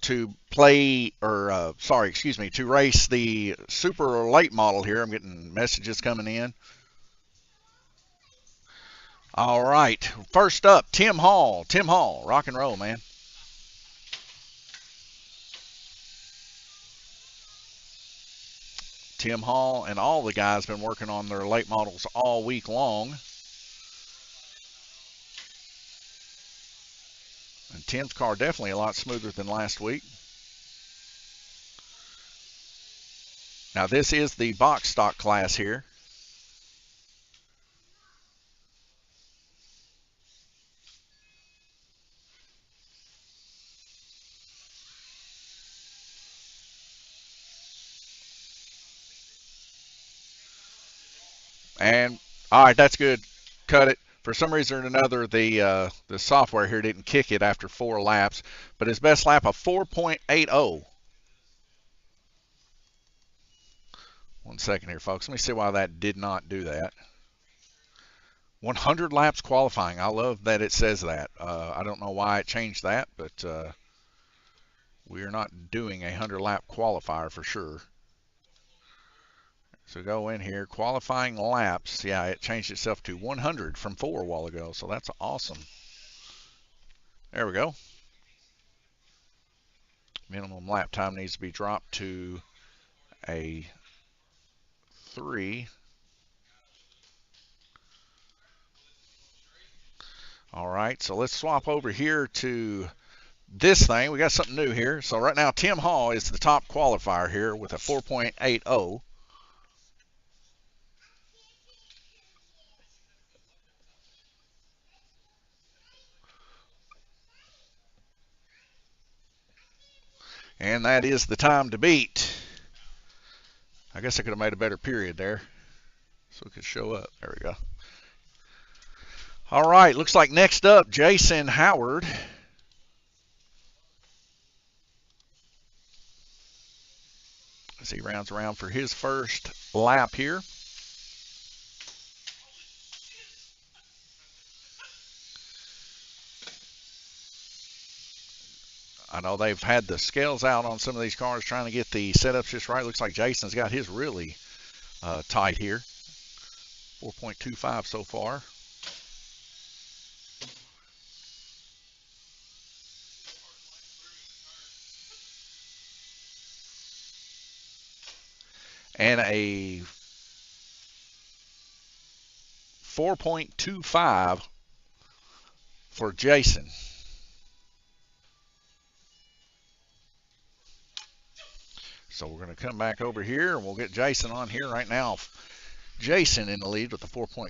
to play, or sorry, excuse me, to race the super late model here. I'm getting messages coming in. All right, first up, Tim Hall. Tim Hall, rock and roll, man. Tim Hall and all the guys been working on their late models all week long. And Tim's car definitely a lot smoother than last week. Now this is the box stock class here. And all right, that's good. Cut it. For some reason or another, the software here didn't kick it after 4 laps, but his best lap of 4.80. 1 second here, folks. Let me see why that did not do that. 100 laps qualifying. I love that it says that. I don't know why it changed that, but we're not doing a 100 lap qualifier for sure. So go in here, qualifying laps. Yeah, it changed itself to 100 from 4 a while ago, so that's awesome. There we go. Minimum lap time needs to be dropped to a 3. All right, so let's swap over here to this thing. We got something new here. So right now, Tim Hall is the top qualifier here with a 4.80. And that is the time to beat. I guess I could have made a better period there so it could show up. There we go. All right, looks like next up, Jason Howard. As he rounds around for his first lap here. I know they've had the scales out on some of these cars trying to get the setups just right. Looks like Jason's got his really tight here. 4.25 so far. And a 4.25 for Jason. So we're going to come back over here and we'll get Jason on here right now. Jason in the lead with the 4.25.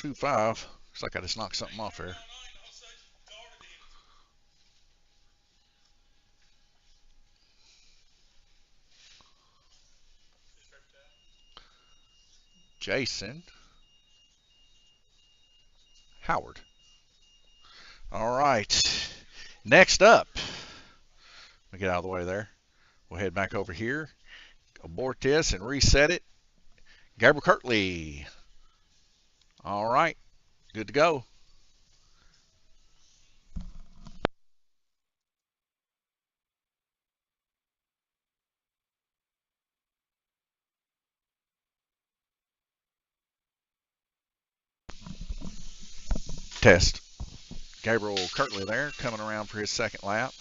Looks like I just knocked something off there. Jason Howard. All right. Next up, let me get out of the way there. We'll head back over here, abort this and reset it. Gabriel Kirtley. All right. Good to go. Test. Gabriel Kirtley there coming around for his second lap.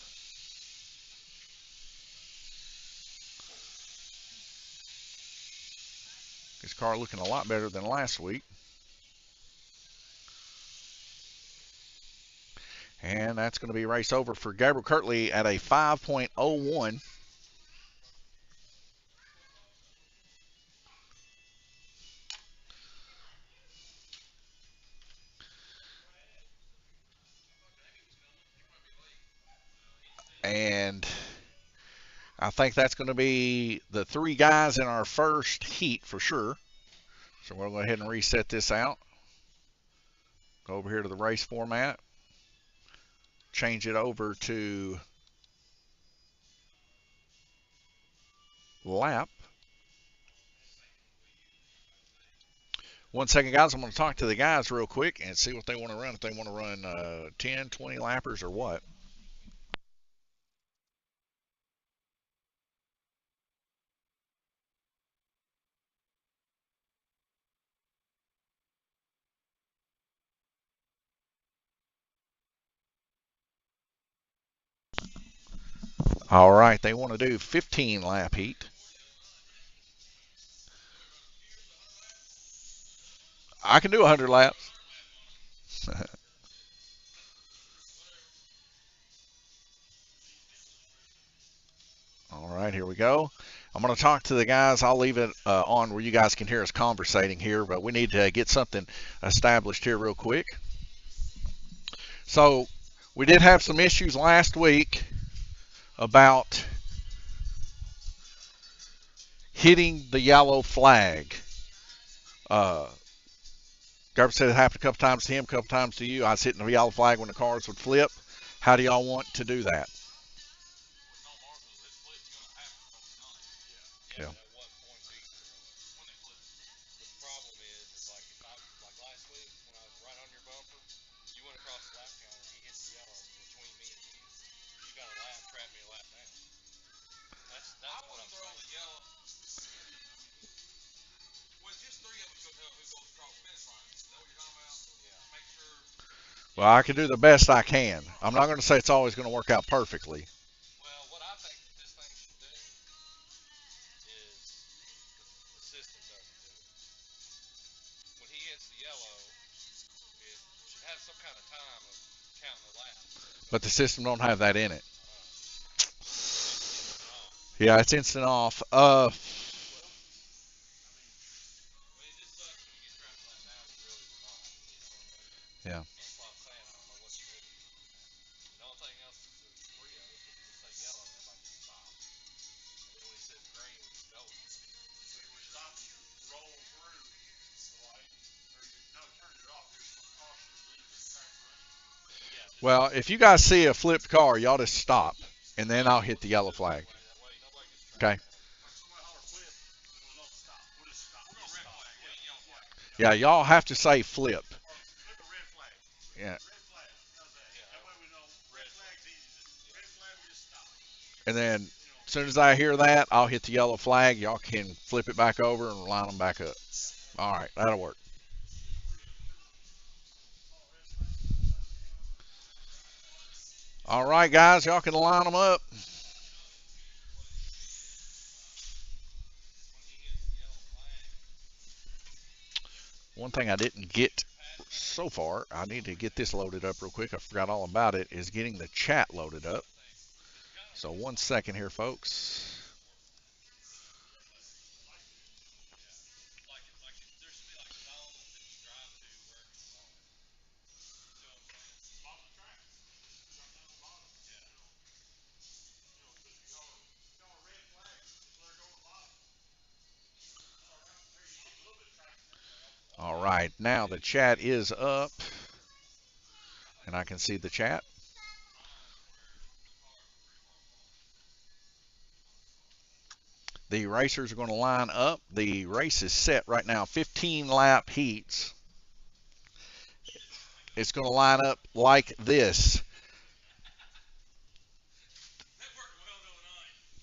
His car looking a lot better than last week. And that's going to be race over for Gabriel Kirtley at a 5.01. And I think that's going to be the 3 guys in our first heat for sure. So we'll go ahead and reset this out. Go over here to the race format. Change it over to lap. 1 second, guys. I'm going to talk to the guys real quick and see what they want to run. If they want to run 10, 20 lappers or what. All right, they want to do 15 lap heat. I can do 100 laps. All right, here we go. I'm going to talk to the guys. I'll leave it on where you guys can hear us conversating here, but we need to get something established here real quick. So we did have some issues last week about hitting the yellow flag. Garber said it happened a couple times to him, a couple times to you. I was hitting the yellow flag when the cars would flip. How do y'all want to do that? Yeah. Well, I can do the best I can. I'm not going to say it's always going to work out perfectly. But the system don't have that in it. Yeah, it's instant off. Yeah. Well, if you guys see a flipped car, y'all just stop, and then I'll hit the yellow flag. Okay. Yeah, y'all have to say flip. Yeah. And then as soon as I hear that, I'll hit the yellow flag. Y'all can flip it back over and line them back up. All right, that'll work. All right, guys, y'all can line them up. One thing I didn't get so far, I need to get this loaded up real quick. I forgot all about it, is getting the chat loaded up. So 1 second here, folks. All right, now the chat is up, and I can see the chat. The racers are going to line up. The race is set right now, 15 lap heats. It's going to line up like this.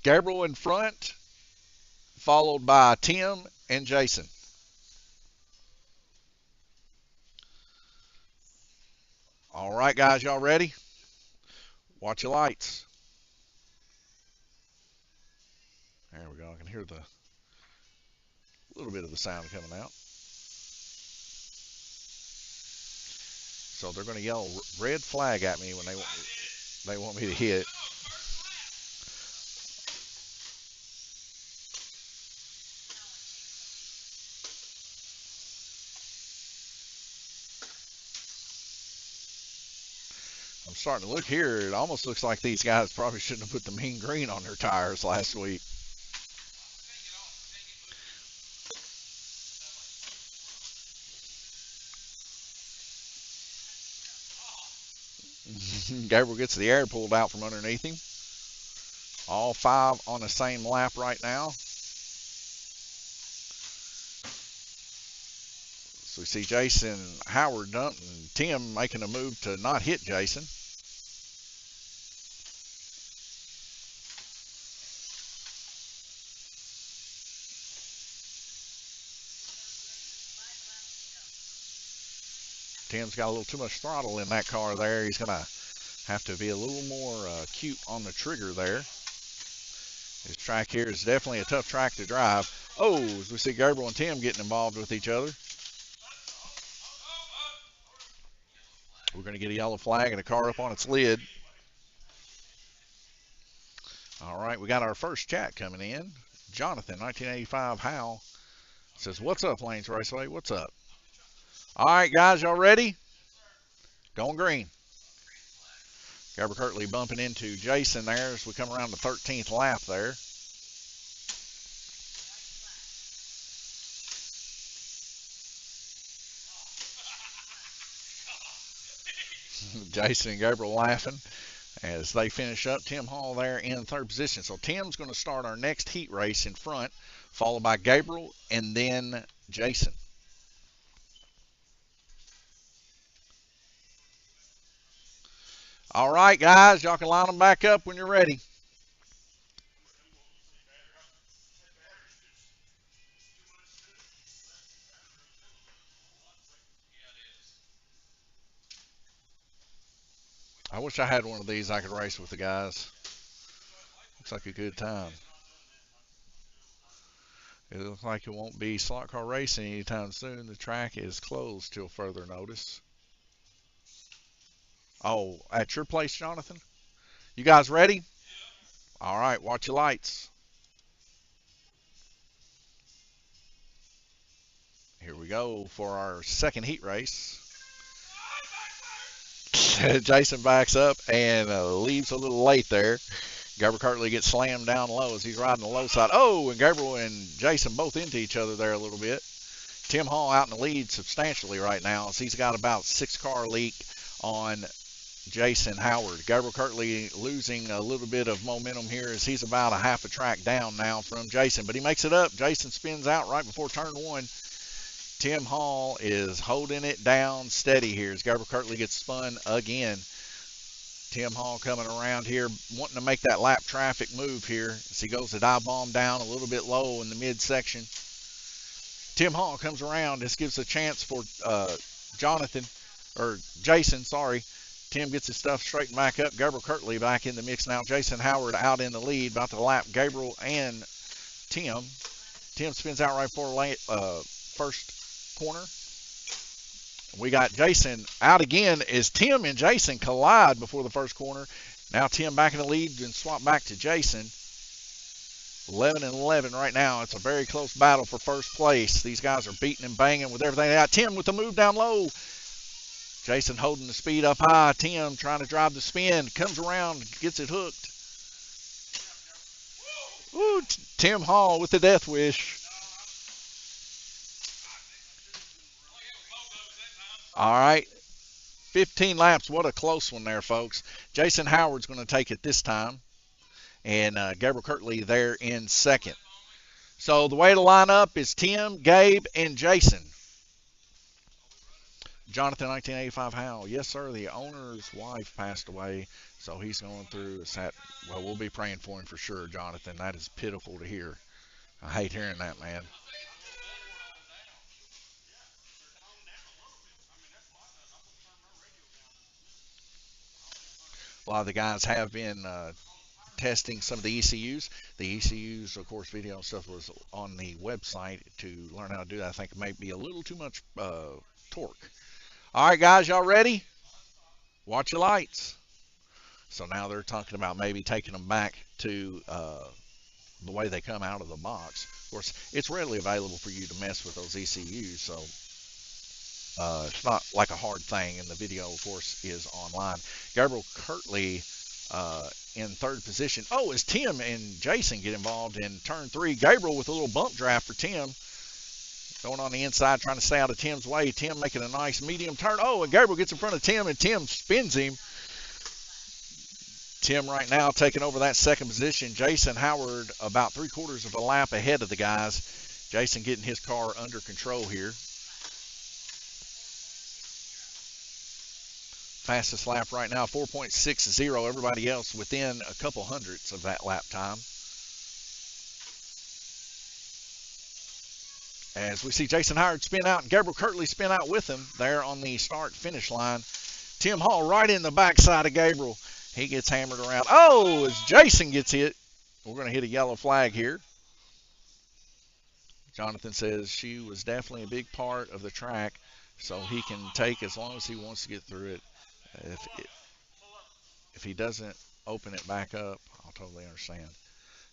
Gabriel in front, followed by Tim and Jason. All right, guys, y'all ready? Watch your lights. There we go. I can hear the little bit of the sound coming out. So they're going to yell red flag at me when they want me to hit. I'm starting to look here. It almost looks like these guys probably shouldn't have put the mean green on their tires last week. Gabriel gets the air pulled out from underneath him. All five on the same lap right now. So we see Jason Howard dumping, Tim making a move to not hit Jason. Tim's got a little too much throttle in that car there. He's going to have to be a little more cute on the trigger there. This track here is definitely a tough track to drive. Oh, as we see Gabriel and Tim getting involved with each other. We're going to get a yellow flag and a car up on its lid. All right, we got our first chat coming in. Jonathan, 1985 Hal, says, what's up, Lanes Raceway? What's up? All right, guys, y'all ready? Going green. Gabriel Kirtley bumping into Jason there as we come around the 13th lap there. Jason and Gabriel laughing as they finish up. Tim Hall there in third position. So Tim's going to start our next heat race in front, followed by Gabriel and then Jason. All right, guys, y'all can line them back up when you're ready. I wish I had one of these I could race with the guys. Looks like a good time. It looks like it won't be slot car racing anytime soon. The track is closed till further notice. Oh, at your place, Jonathan? You guys ready? All right, watch your lights. Here we go for our second heat race. Jason backs up and leaves a little late there. Gabriel Kirtley gets slammed down low as he's riding the low side. Oh, and Gabriel and Jason both into each other there a little bit. Tim Hall out in the lead substantially right now as he's got about 6-car leak on Jason Howard. Gabriel Kirtley losing a little bit of momentum here as he's about a half a track down now from Jason, but he makes it up. Jason spins out right before turn one. Tim Hall is holding it down steady here as Gabriel Kirtley gets spun again. Tim Hall coming around here, wanting to make that lap traffic move here as he goes to dive bomb down a little bit low in the midsection. Tim Hall comes around. This gives a chance for Jason, sorry. Tim gets his stuff straightened back up. Gabriel Kirtley back in the mix now. Jason Howard out in the lead, about to lap Gabriel and Tim. Tim spins out right for first corner. We got Jason out again as Tim and Jason collide before the first corner. Now Tim back in the lead and swap back to Jason. 11-11 right now. It's a very close battle for first place. These guys are beating and banging with everything they got. Tim with the move down low. Jason holding the speed up high. Tim trying to drive the spin. Comes around, gets it hooked. Ooh, Tim Hall with the death wish. All right, 15 laps. What a close one there, folks. Jason Howard's going to take it this time, and Gabriel Kirtley there in second. So the way to line up is Tim, Gabe, and Jason. Jonathan, 1985 Hal. Yes, sir, the owner's wife passed away, so he's going through a sad. Well, we'll be praying for him for sure, Jonathan. That is pitiful to hear. I hate hearing that, man. A lot of the guys have been testing some of the ECUs. The ECUs, of course, video and stuff was on the website to learn how to do that. I think it might be a little too much torque. All right, guys, y'all ready? Watch your lights. So now they're talking about maybe taking them back to the way they come out of the box. Of course, it's readily available for you to mess with those ECUs, so it's not like a hard thing, and the video, of course, is online. Gabriel Kirtley in third position. Oh, as Tim and Jason get involved in turn 3. Gabriel with a little bump draft for Tim. Going on the inside, trying to stay out of Tim's way. Tim making a nice medium turn. Oh, and Gabriel gets in front of Tim, and Tim spins him. Tim right now taking over that second position. Jason Howard about 3/4 of a lap ahead of the guys. Jason getting his car under control here. Fastest lap right now, 4.60. Everybody else within a couple hundredths of that lap time. As we see Jason Howard spin out and Gabriel Kirtley spin out with him there on the start-finish line. Tim Hall right in the backside of Gabriel. He gets hammered around. Oh, as Jason gets hit. We're going to hit a yellow flag here. Jonathan says she was definitely a big part of the track, so he can take as long as he wants to get through it. If if he doesn't open it back up, I'll totally understand.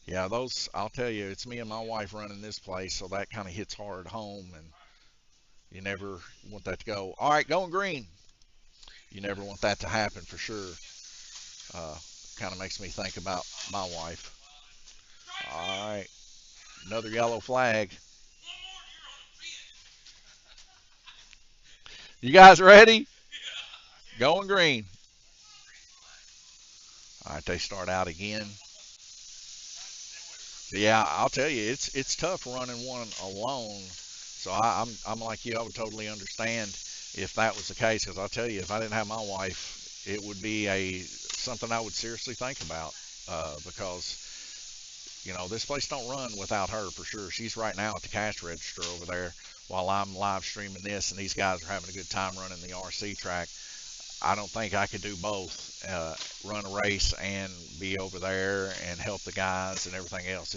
Yeah, those, I'll tell you, it's me and my wife running this place, so that kind of hits hard home, and you never want that to go. All right, going green. You never want that to happen for sure. Uh, kind of makes me think about my wife. All right, another yellow flag. You guys ready? Going green. All right, they start out again. Yeah, I'll tell you, it's tough running one alone. So I'm like you. I would totally understand if that was the case. Because I'll tell you, if I didn't have my wife, it would be a something I would seriously think about. Because this place don't run without her for sure. She's right now at the cash register over there while I'm live streaming this, and these guys are having a good time running the RC track. I don't think I could do both, run a race and be over there and help the guys and everything else.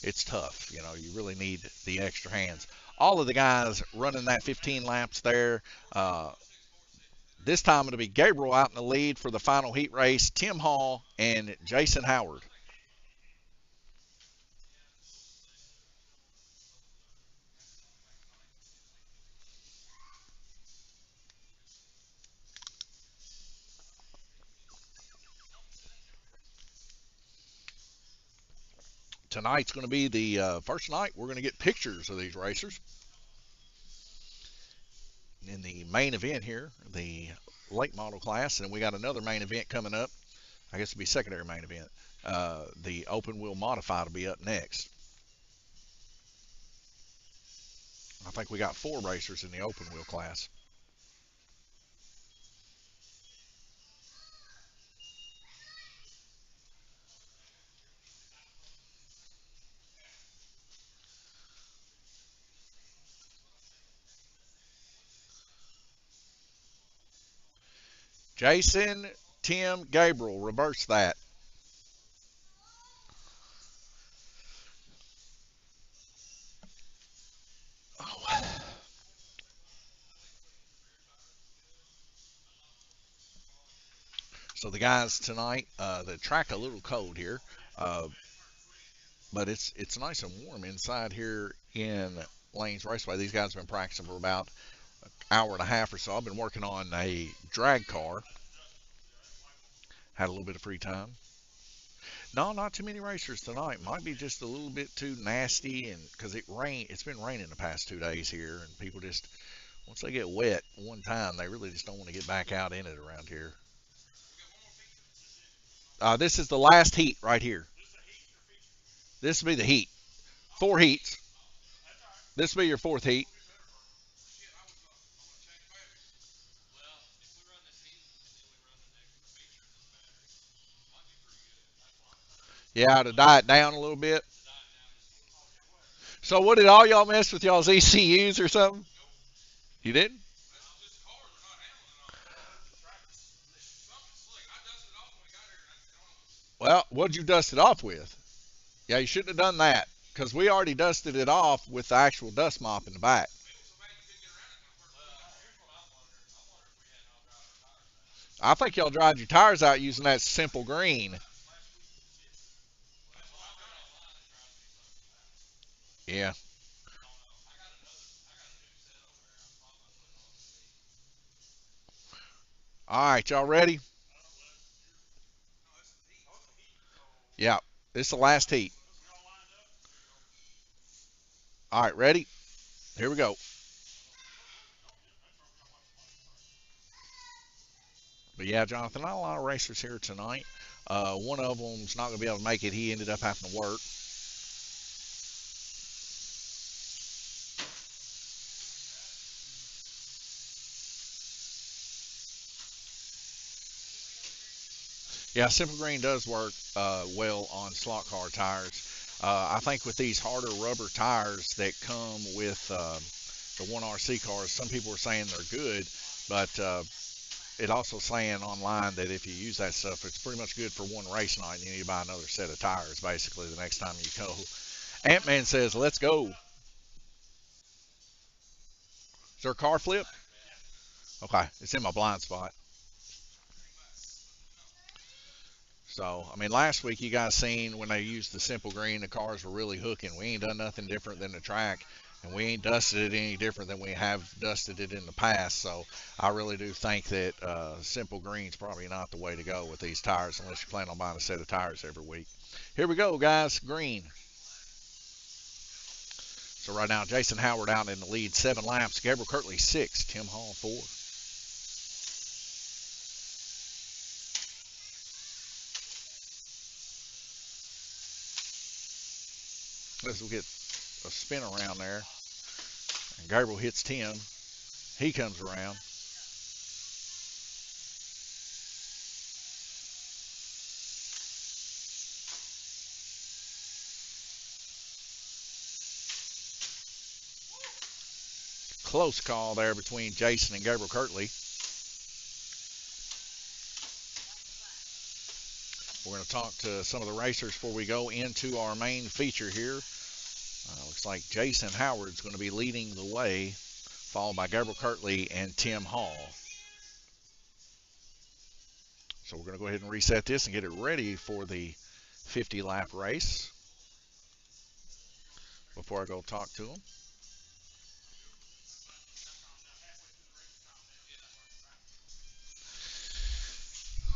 It's tough. You really need the extra hands. All of the guys running that 15 laps there. This time it'll be Gabriel out in the lead for the final heat race. Tim Hall and Jason Howard. Tonight's going to be the first night we're going to get pictures of these racers in the main event here, the late model class, and we got another main event coming up. I guess it'll be secondary main event. The open wheel modified will be up next. I think we got 4 racers in the open wheel class. Jason, Tim, Gabriel, reverse that. Oh. So the guys tonight, the track a little cold here, uh, but it's nice and warm inside here in Lanes Raceway. These guys have been practicing for about an hour and a half or so. I've been working on a drag car. Had a little bit of free time. No, not too many racers tonight. Might be just a little bit too nasty, and because it's been raining the past 2 days here, and people just once they get wet one time, they really just don't want to get back out in it around here. This is the last heat right here. This will be the heat. 4 heats. This will be your 4th heat. Yeah, to die it down a little bit. So what did all y'all mess with y'all's ECUs or something? You didn't? Well, what'd you dust it off with? Yeah, you shouldn't have done that because we already dusted it off with the actual dust mop in the back. I think y'all dried your tires out using that simple green. Yeah. All right, y'all ready? Yeah. This is the last heat. All right, ready? Here we go. But yeah, Jonathan, not a lot of racers here tonight. One of them's not going to be able to make it. He ended up having to work. Yeah, Simple Green does work well on slot car tires. I think with these harder rubber tires that come with the 1RC cars, some people are saying they're good, but it also saying online that if you use that stuff, it's pretty much good for one race night, and you need to buy another set of tires basically the next time you go. Ant-Man says, "Let's go." Is there a car flip? Okay, it's in my blind spot. So, I mean, last week you guys seen when they used the simple green, the cars were really hooking. We ain't done nothing different than the track, and we ain't dusted it any different than we have dusted it in the past. So, I really do think that simple green's probably not the way to go with these tires unless you plan on buying a set of tires every week. Here we go, guys. Green. So right now, Jason Howard out in the lead, 7 laps. Gabriel Kirtley 6, Tim Hall 4. This will get a spin around there. And Gabriel hits Tim. He comes around. Close call there between Jason and Gabriel Kirtley. We're going to talk to some of the racers before we go into our main feature here. Looks like Jason Howard's going to be leading the way, followed by Gabriel Kirtley and Tim Hall. So we're going to go ahead and reset this and get it ready for the 50-lap race before I go talk to them.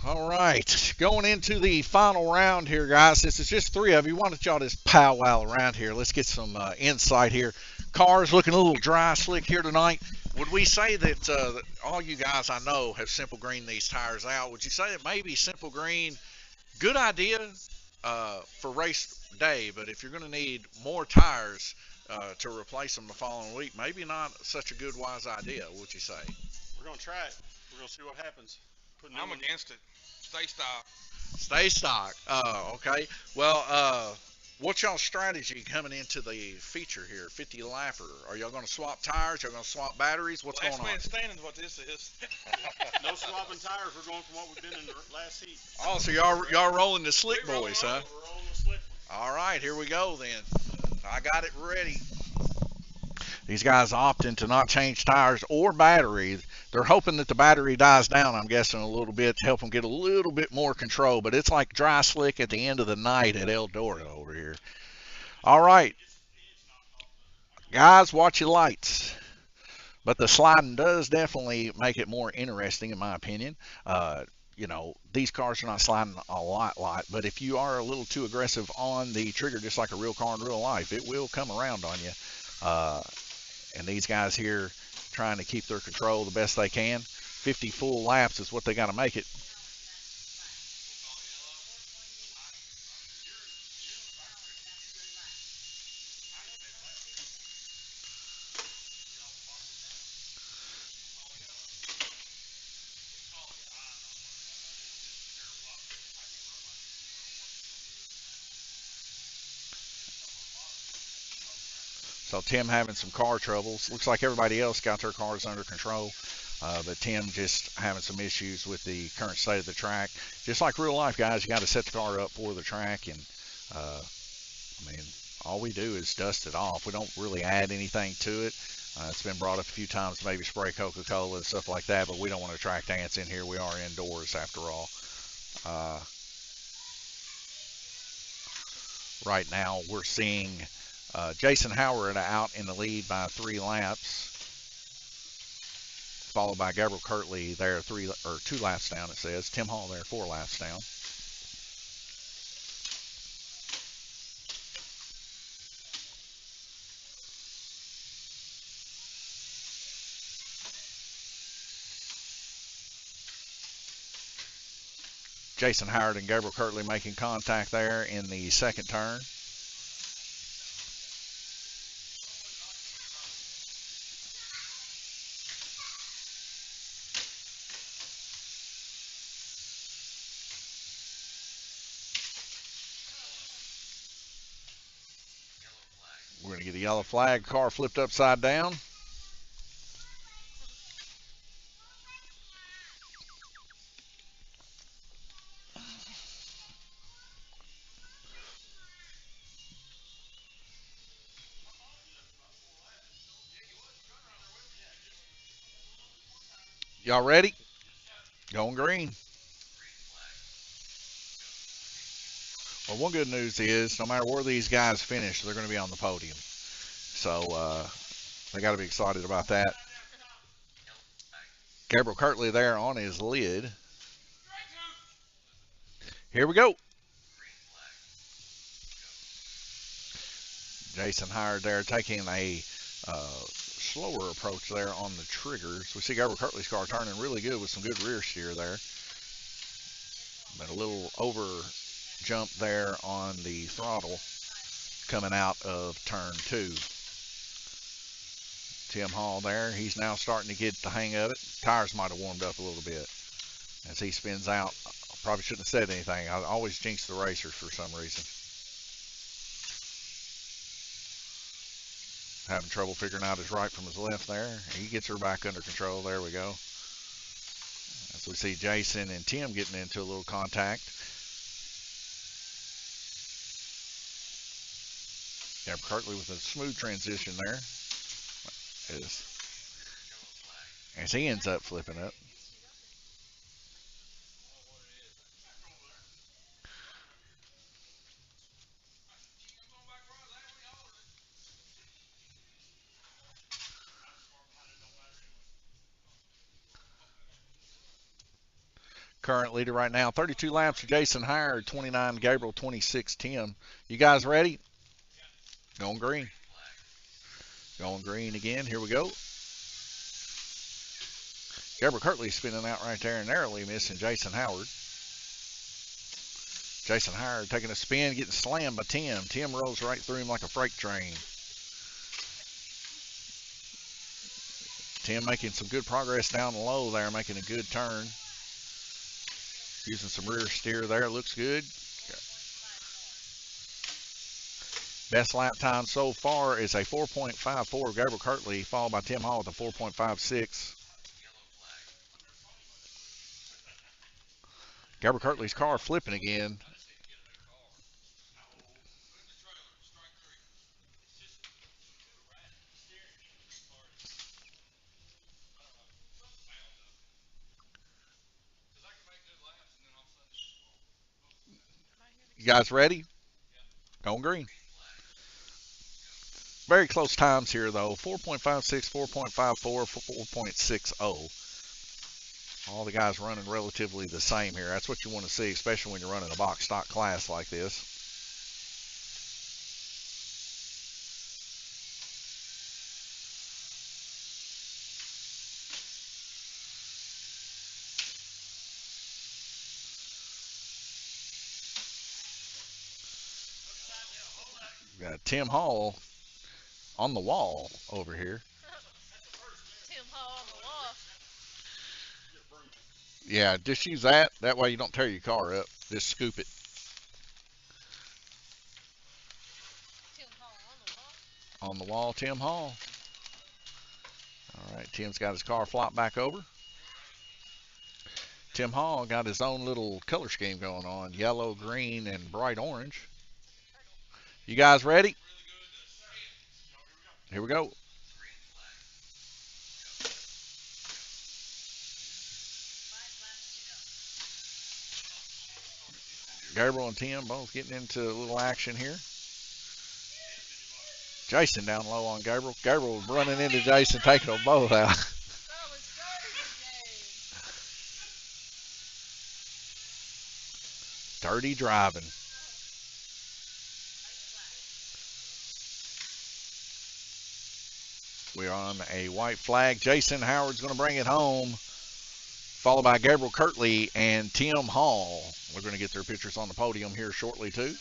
All right, going into the final round here, guys. This is just 3 of you. Why don't y'all just powwow around here? Let's get some insight here. Cars looking a little dry, slick here tonight. Would we say that all you guys I know have simple green these tires out? Would you say that maybe simple green, good idea for race day, but if you're going to need more tires to replace them the following week, maybe not such a good, wise idea, would you say? We're going to try it. We're going to see what happens. I'm against it. Stay stock. Stay stock. Okay. Well, what's y'all's strategy coming into the feature here, 50 lapper? Are y'all going to swap tires? Y'all going to swap batteries? What's Last going on? man standing is what this is. No swapping tires. We're going from what we've been in the last heat. Oh, so y'all rolling the slick boys, huh? We're rolling the slick one. All right, here we go then. I got it ready. These guys opting to not change tires or batteries. They're hoping that the battery dies down, I'm guessing, a little bit to help them get a little bit more control. But it's like dry slick at the end of the night at Eldora over here. All right. Guys, watch your lights. But the sliding does definitely make it more interesting, in my opinion. These cars are not sliding a lot, but if you are a little too aggressive on the trigger, just like a real car in real life, it will come around on you. And these guys here trying to keep their control the best they can. 50 full laps is what they got to make it. So Tim having some car troubles. Looks like everybody else got their cars under control. But Tim just having some issues with the current state of the track. Just like real life, guys, you got to set the car up for the track. And, all we do is dust it off. We don't really add anything to it. It's been brought up a few times, maybe spray Coca-Cola and stuff like that, but we don't want to attract ants in here. We are indoors after all. Right now, we're seeing Jason Howard out in the lead by 3 laps, followed by Gabriel Kirtley there 2 laps down, it says. Tim Hall there 4 laps down. Jason Howard and Gabriel Kirtley making contact there in the second turn. We're going to get a yellow flag. Car flipped upside down. Y'all ready? Going green. Well, one good news is no matter where these guys finish, they're going to be on the podium. So they got to be excited about that. Gabriel Kirtley there on his lid. Here we go. Jason Howard there taking a slower approach there on the triggers. We see Gabriel Kirtley's car turning really good with some good rear steer there. But a little over jump there on the throttle coming out of turn 2. Tim Hall there, he's now starting to get the hang of it. Tires might have warmed up a little bit as he spins out. Probably shouldn't have said anything. I always jinx the racers for some reason. Having trouble figuring out his right from his left there. He gets her back under control. There we go. As we see Jason and Tim getting into a little contact. Gabriel Kirtley with a smooth transition there. As he ends up flipping up. Current leader right now, 32 laps for Jason Howard, 29 Gabriel, 26 Tim. You guys ready? Going green. Going green again. Here we go. Gabriel Kirtley spinning out right there and narrowly missing Jason Howard. Jason Howard taking a spin, getting slammed by Tim. Tim rolls right through him like a freight train. Tim making some good progress down low there, making a good turn. Using some rear steer there. Looks good. Best lap time so far is a 4.54 of Gabriel Kirtley, followed by Tim Hall with a 4.56. Gabriel Kirtley's car flipping again. You guys ready? Going green. Very close times here, though. 4.56, 4.54, 4.60. All the guys running relatively the same here. That's what you want to see, especially when you're running a box stock class like this. We got Tim Hall on the wall over here. Tim Hall on the wall. Yeah, just use that. That way you don't tear your car up. Just scoop it. Tim Hall on the wall. On the wall, Tim Hall. All right, Tim's got his car flopped back over. Tim Hall got his own little color scheme going on. Yellow, green, and bright orange. You guys ready? Here we go. Gabriel and Tim both getting into a little action here. Jason down low on Gabriel. Gabriel running into Jason, taking them both out. Dirty driving. We're on a white flag. Jason Howard's going to bring it home, followed by Gabriel Kirtley and Tim Hall. We're going to get their pictures on the podium here shortly, too.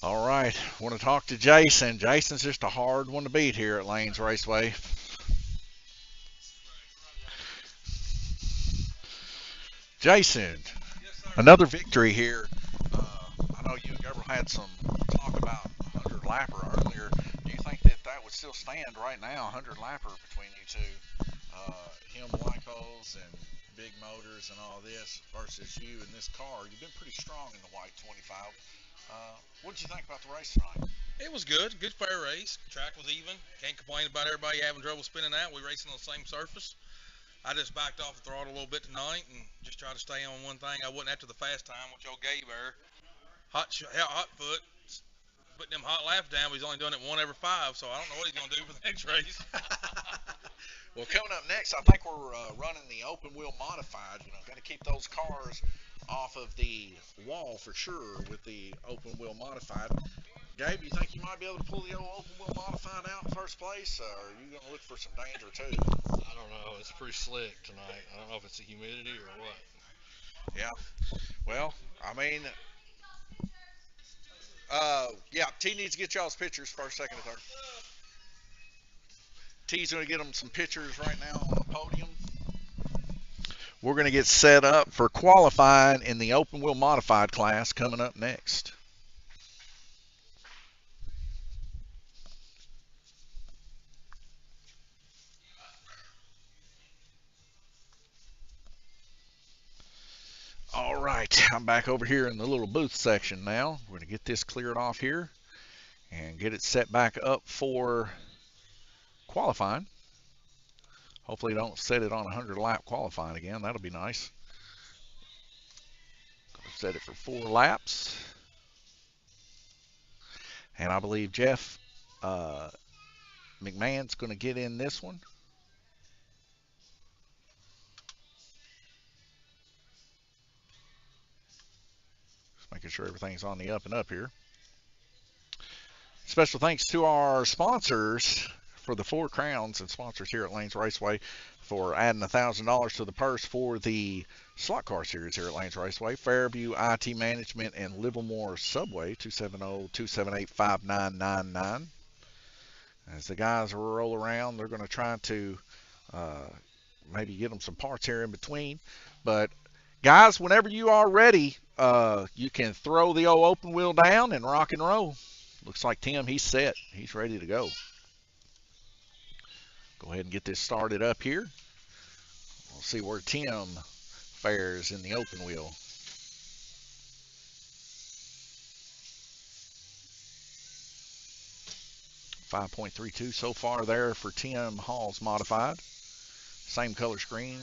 All right, want to talk to Jason. Jason's just a hard one to beat here at Lanes Raceway. Jason, another victory here. I know you and Gabriel had some talk about 100 lapper earlier. Do you think that that would still stand right now, 100 lapper between you two? Him lipos and big motors and all this versus you in this car. You've been pretty strong in the white 25. What did you think about the race tonight? It was good. Good fair race. Track was even. Can't complain about everybody having trouble spinning out. We racing on the same surface. I just backed off the throttle a little bit tonight and just tried to stay on one thing. I wasn't after the fast time, which y'all gave her. Hot foot, putting them hot laps down, but he's only doing it 1 every 5, so I don't know what he's going to do for the next race. Well, coming up next, I think we're running the open wheel modified. You know, got to keep those cars off of the wall for sure with the open wheel modified. Gabe, you think you might be able to pull the old open wheel modified out in first place, or are you going to look for some danger too? I don't know. It's pretty slick tonight. I don't know if it's the humidity or what. Yeah. Well, I mean, yeah, T needs to get y'all's pictures first, second, and third. T's going to get them some pictures right now on the podium. We're going to get set up for qualifying in the open wheel modified class coming up next. All right, I'm back over here in the little booth section now. We're going to get this cleared off here and get it set back up for qualifying. Hopefully don't set it on 100 lap qualifying again. That'll be nice. Set it for 4 laps. And I believe Jeff McMahon's going to get in this one. Just making sure everything's on the up and up here. Special thanks to our sponsors for the 4 crowns and sponsors here at Lanes Raceway for adding $1,000 to the purse for the slot car series here at Lanes Raceway. Fairview IT Management and Livermore Subway, 270-278-5999. As the guys roll around, they're going to try to maybe get them some parts here in between. But guys, whenever you are ready, you can throw the old open wheel down and rock and roll. Looks like Tim, he's set. He's ready to go. Go ahead and get this started up here. We'll see where Tim fares in the open wheel. .32 so far there for Tim Hall's modified. Same color screen,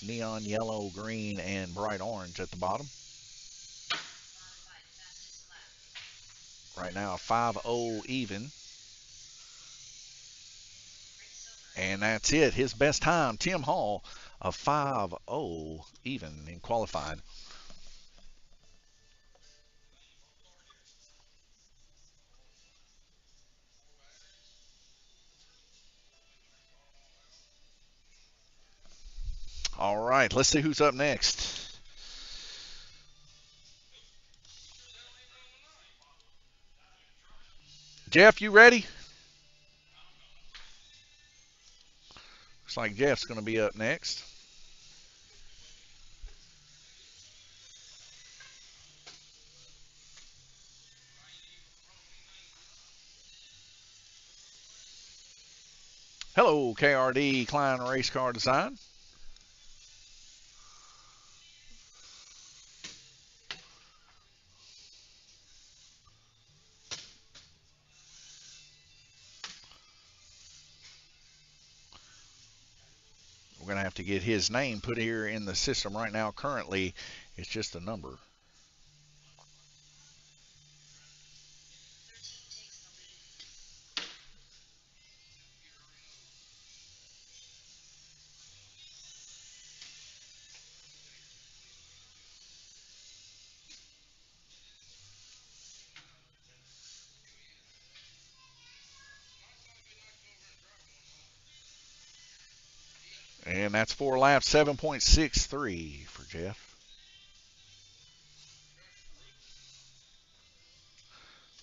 neon yellow, green, and bright orange at the bottom. Right now, 5.0 even. And that's it. His best time, Tim Hall, of 5.0 even in qualifying. All right, let's see who's up next. Jeff, you ready? Looks like Jeff's going to be up next. Hello, KRD Klein Race Car Design. We're going to have to get his name put here in the system right now. Currently, it's just a number. And that's 4 laps, 7.63 for Jeff.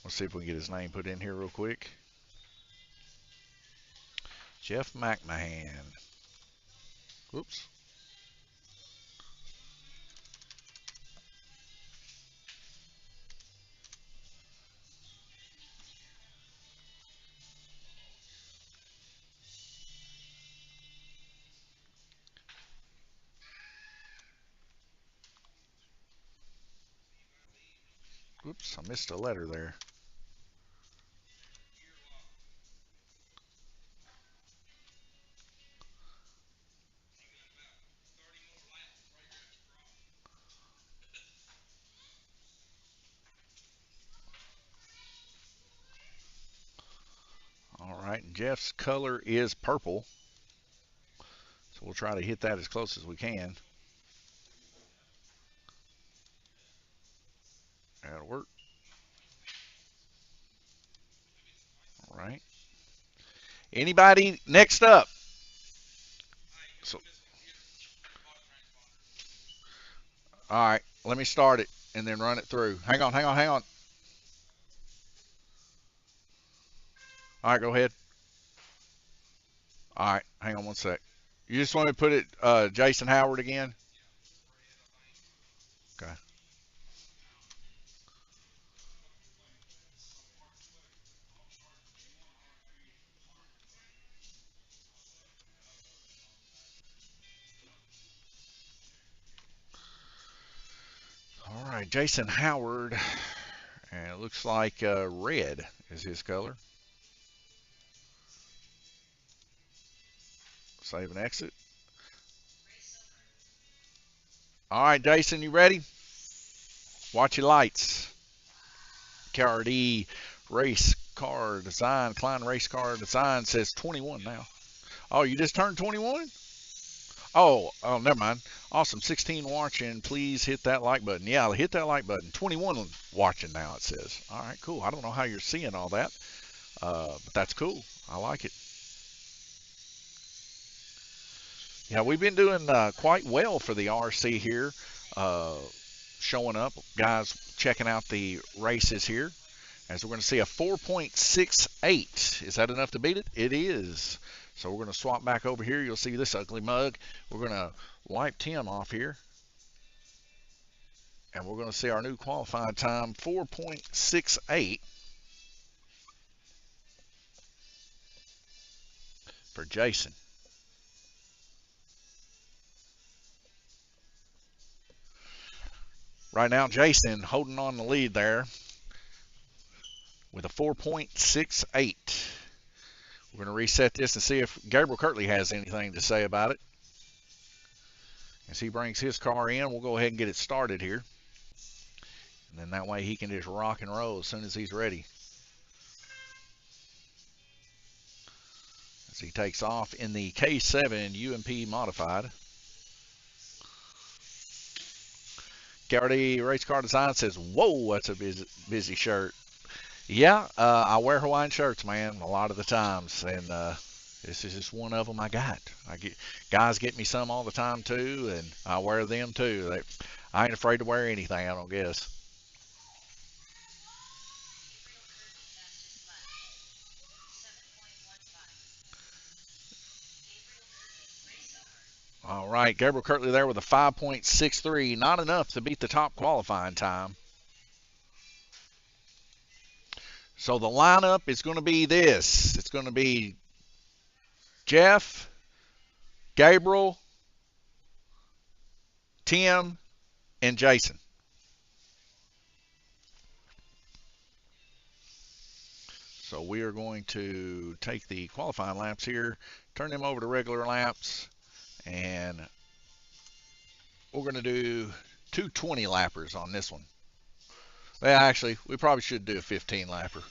Let's see if we can get his name put in here real quick. Jeff McMahon. Whoops. Whoops, I missed a letter there. Jeff's color is purple. So we'll try to hit that as close as we can. That'll work. All right. Anybody next up? So, all right, let me start it and then run it through. Hang on. All right, go ahead. All right, hang on one sec. You just want me to put it Jason Howard again? Okay. All right, Jason Howard. And it looks like red is his color. Save and exit. All right, Jason, you ready? Watch your lights. KRD race car design, Klein race car design says 21 now. Oh, you just turned 21? Oh, never mind. Awesome. 16 watching. Please hit that like button. Yeah, hit that like button. 21 watching now, it says. All right, cool. I don't know how you're seeing all that, but that's cool. I like it. Yeah, we've been doing quite well for the RC here. Showing up, guys checking out the races here. As we're going to see a 4.68. Is that enough to beat it? It is. So we're going to swap back over here. You'll see this ugly mug. We're going to wipe Tim off here. And we're going to see our new qualifying time, 4.68 for Jason. Right now, Jason holding on the lead there with a 4.68. We're going to reset this and see if Gabriel Kirtley has anything to say about it. As he brings his car in, we'll go ahead and get it started here. And then that way he can just rock and roll as soon as he's ready. As he takes off in the K7 UMP Modified. KRD Race Car Design says, whoa, that's a busy shirt. Yeah, I wear Hawaiian shirts, man, a lot of the times. And this is just one of them I got. Guys get me some all the time, too, and I wear them, too. I ain't afraid to wear anything, I don't guess. All right, Gabriel Kirtley there with a 5.63. Not enough to beat the top qualifying time. So the lineup is going to be this. It's going to be Jeff, Gabriel, Tim, and Jason. So we are going to take the qualifying laps here, turn them over to regular laps, and we're going to do two 20 lappers on this one. Well, actually, we probably should do a 15 lapper.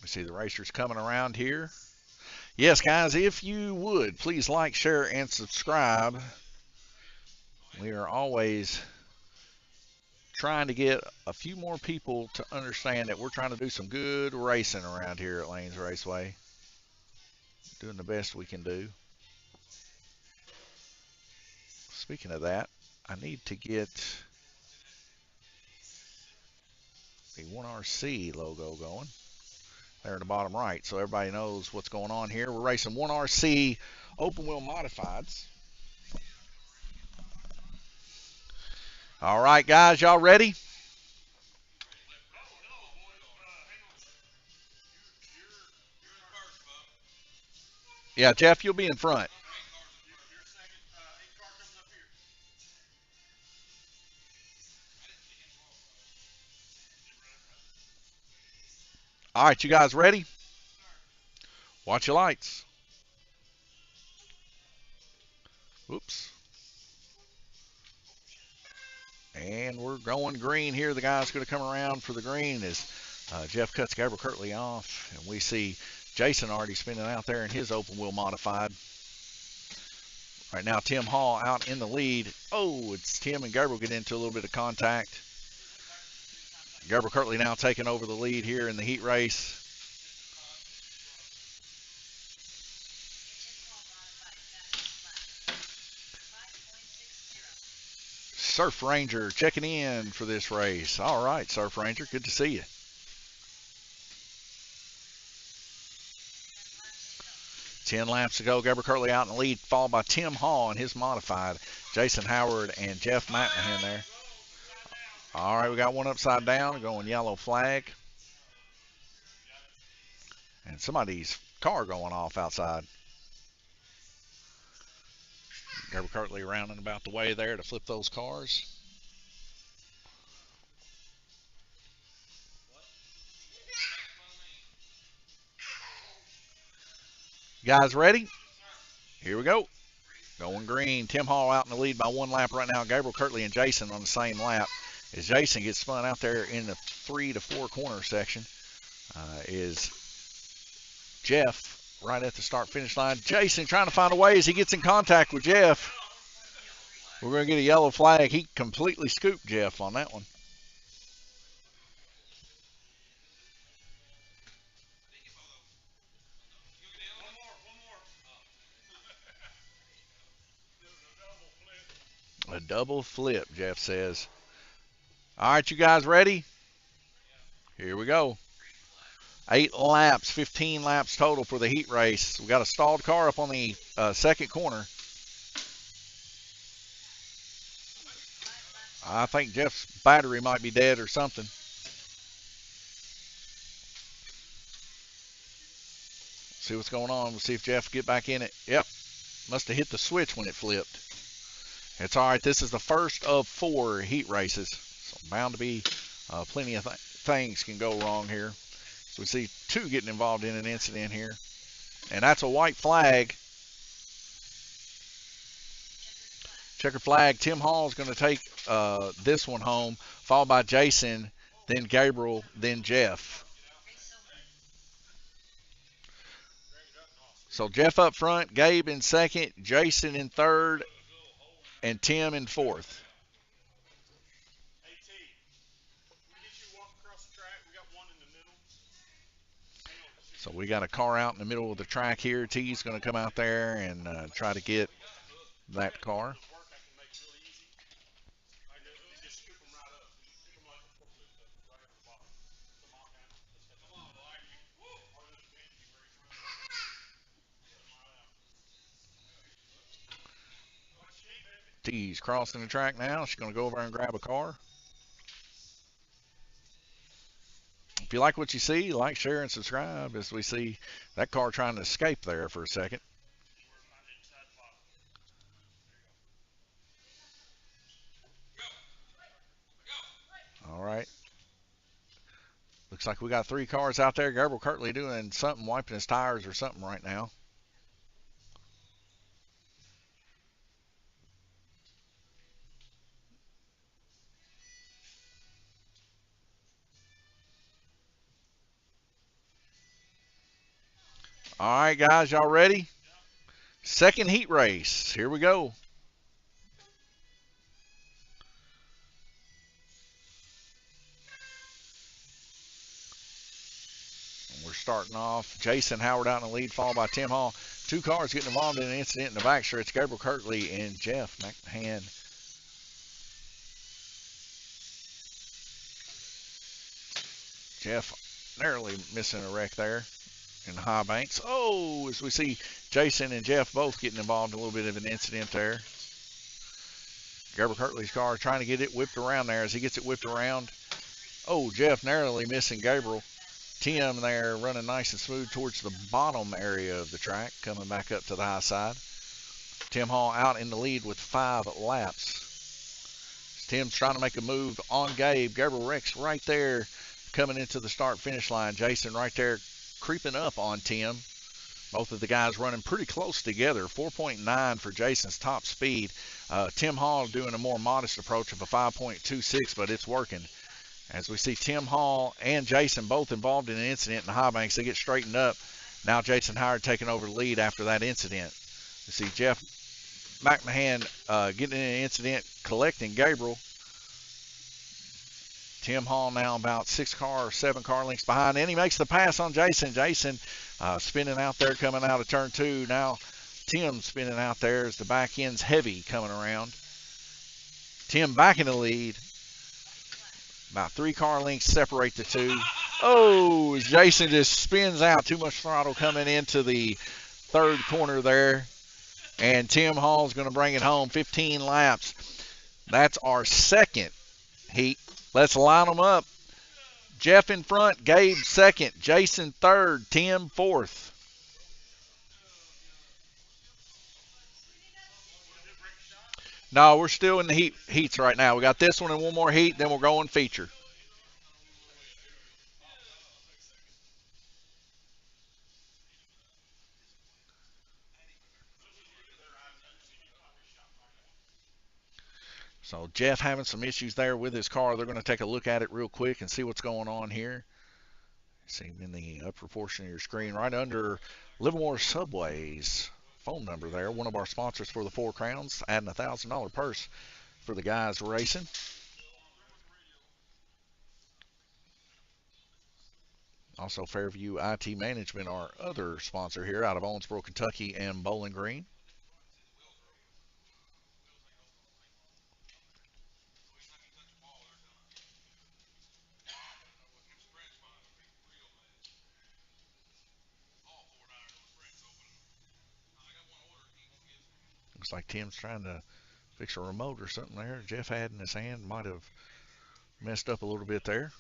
We see the racers coming around here. Yes, guys, if you would, please like, share, and subscribe. We are always trying to get a few more people to understand that we're trying to do some good racing around here at Lanes Raceway. Doing the best we can do. Speaking of that, I need to get the 1RC logo going there in the bottom right so everybody knows what's going on here. We're racing 1RC open wheel modifieds. All right, guys, y'all ready? Yeah, Jeff, you'll be in front. All right, you guys ready? Watch your lights. Whoops. And we're going green here. The guy's going to come around for the green as Jeff cuts Gabriel Kirtley off. And we see Jason already spinning out there in his open wheel modified. Right now, Tim Hall out in the lead. Oh, it's Tim and Gabriel get into a little bit of contact. Gabriel Kirtley now taking over the lead here in the heat race. Surf Ranger checking in for this race. All right, Surf Ranger, good to see you. Ten laps to go. Gabriel Kirtley out in the lead, followed by Tim Hall and his modified. Jason Howard and Jeff McMahon there. All right, we got one upside down, going yellow flag. And somebody's car going off outside. Gabriel Kirtley rounding about the way there to flip those cars. Guys ready? Here we go. Going green. Tim Hall out in the lead by 1 lap right now. Gabriel Kirtley and Jason on the same lap. As Jason gets spun out there in the 3 to 4 corner section, is Jeff right at the start finish line. Jason trying to find a way as he gets in contact with Jeff. We're going to get a yellow flag. He completely scooped Jeff on that one. A double flip, Jeff says. All right, you guys ready? Here we go. 8 laps, 15 laps total for the heat race. We got a stalled car up on the second corner. I think Jeff's battery might be dead or something. See what's going on. We'll see if Jeff get back in it. Yep, must have hit the switch when it flipped. It's all right. This is the first of 4 heat races. So bound to be plenty of things can go wrong here. So we see 2 getting involved in an incident here. And that's a white flag. Checkered flag. Tim Hall is going to take this one home, followed by Jason, then Gabriel, then Jeff. So Jeff up front, Gabe in second, Jason in third, and Tim in fourth. So we got a car out in the middle of the track here. T's going to come out there and try to get that car. T's crossing the track now. She's going to go over and grab a car. If you like what you see, like, share, and subscribe as we see that car trying to escape there for a second. All right. Looks like we got 3 cars out there. Gabriel Kirtley doing something, wiping his tires or something right now. All right, guys, y'all ready? Second heat race. Here we go. We're starting off. Jason Howard out in the lead, followed by Tim Hall. 2 cars getting involved in an incident in the back stretch. Gabriel Kirtley and Jeff McMahon. Jeff narrowly missing a wreck there in the high banks. Oh, as we see Jason and Jeff both getting involved in a little bit of an incident there. Gabriel Kirtley's car trying to get it whipped around there. As he gets it whipped around, oh, Jeff narrowly missing Gabriel. Tim there running nice and smooth towards the bottom area of the track, coming back up to the high side. Tim Hall out in the lead with 5 laps. Tim's trying to make a move on Gabe. Gabriel Rex right there coming into the start-finish line. Jason right there creeping up on Tim. Both of the guys running pretty close together. 4.9 for Jason's top speed. Tim Hall doing a more modest approach of a 5.26, but it's working. As we see Tim Hall and Jason both involved in an incident in the high banks, they get straightened up. Now Jason Howard taking over the lead after that incident. You see Jeff McMahon getting in an incident, collecting Gabriel. Tim Hall now about 7 car lengths behind, and he makes the pass on Jason. Jason spinning out there coming out of turn 2. Now Tim spinning out there as the back end's heavy coming around. Tim back in the lead. About 3 car lengths separate the two. Oh, Jason just spins out. Too much throttle coming into the third corner there. And Tim Hall's going to bring it home. 15 laps. That's our second heat. Let's line them up. Jeff in front, Gabe second, Jason third, Tim fourth. No, we're still in the heats right now. We got this one and one more heat, then we'll go and feature. So Jeff having some issues there with his car. They're going to take a look at it real quick and see what's going on here. See him in the upper portion of your screen, right under Livermore Subway's phone number there. One of our sponsors for the Four Crowns, adding a $1,000 purse for the guys racing. Also, Fairview IT Management, our other sponsor here out of Owensboro, Kentucky, and Bowling Green. Looks like Tim's trying to fix a remote or something there. Jeff had in his hand, might have messed up a little bit there.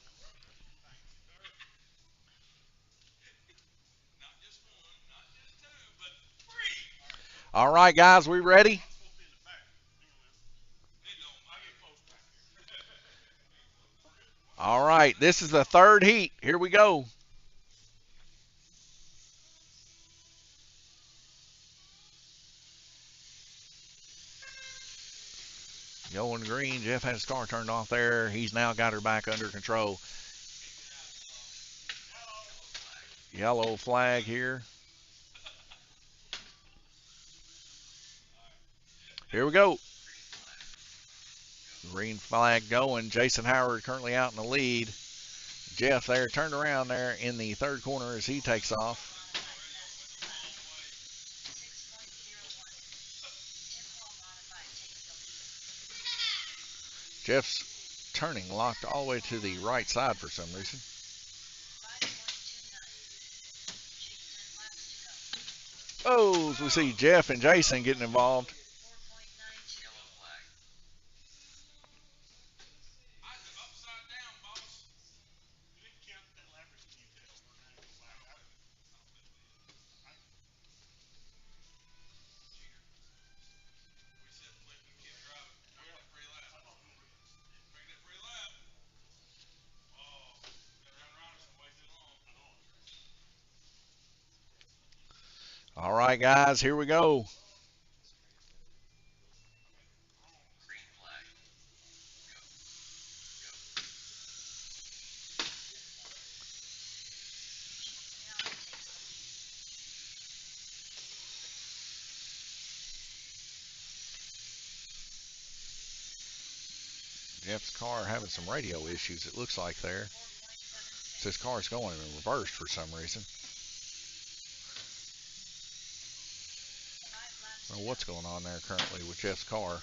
All right, guys, we ready? All right, this is the third heat. Here we go. Yellow and green. Jeff had his car turned off there. He's now got her back under control. Yellow flag here. Here we go. Green flag going. Jason Howard currently out in the lead. Jeff there turned around there in the third corner as he takes off. Jeff's turning locked all the way to the right side for some reason. Oh, so we see Jeff and Jason getting involved. All right, guys, here we go. Jeff's car having some radio issues, it looks like there. This car's going in reverse for some reason. I don't know what's going on there currently with Jeff's car.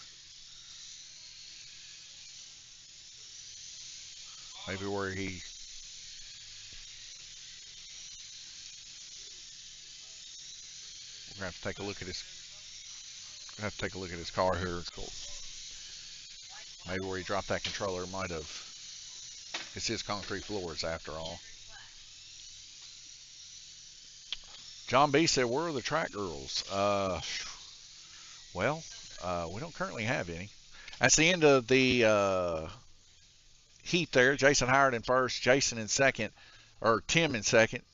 Maybe where he we're gonna have to take a look at his car here. It's cool. Maybe where he dropped that controller might have. It's his concrete floors after all. John B said, "Where are the track girls?" Well, we don't currently have any. That's the end of the heat there. Jason Howard in first, Jason in second, or Tim in second.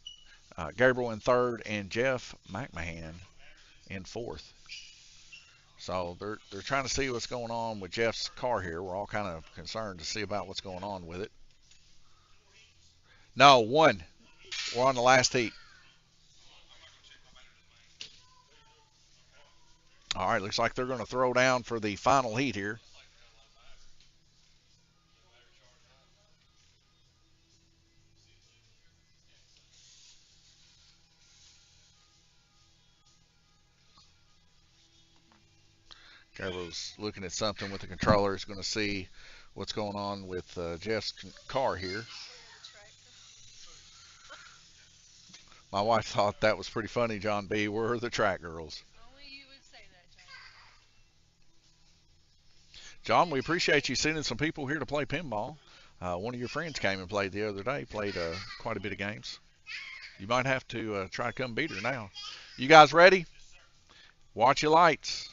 Gabriel in third, and Jeff McMahon in fourth. So they're trying to see what's going on with Jeff's car here. We're all kind of concerned to see about what's going on with it. No, one. We're on the last heat. All right, looks like they're going to throw down for the final heat here. Gabriel's looking at something with the controller. He's going to see what's going on with Jeff's car here. My wife thought that was pretty funny, John B. We're the track girls. Only you would say that, John, we appreciate you sending some people here to play pinball. One of your friends came and played the other day, played quite a bit of games. You might have to try to come beat her now. You guys ready? Watch your lights.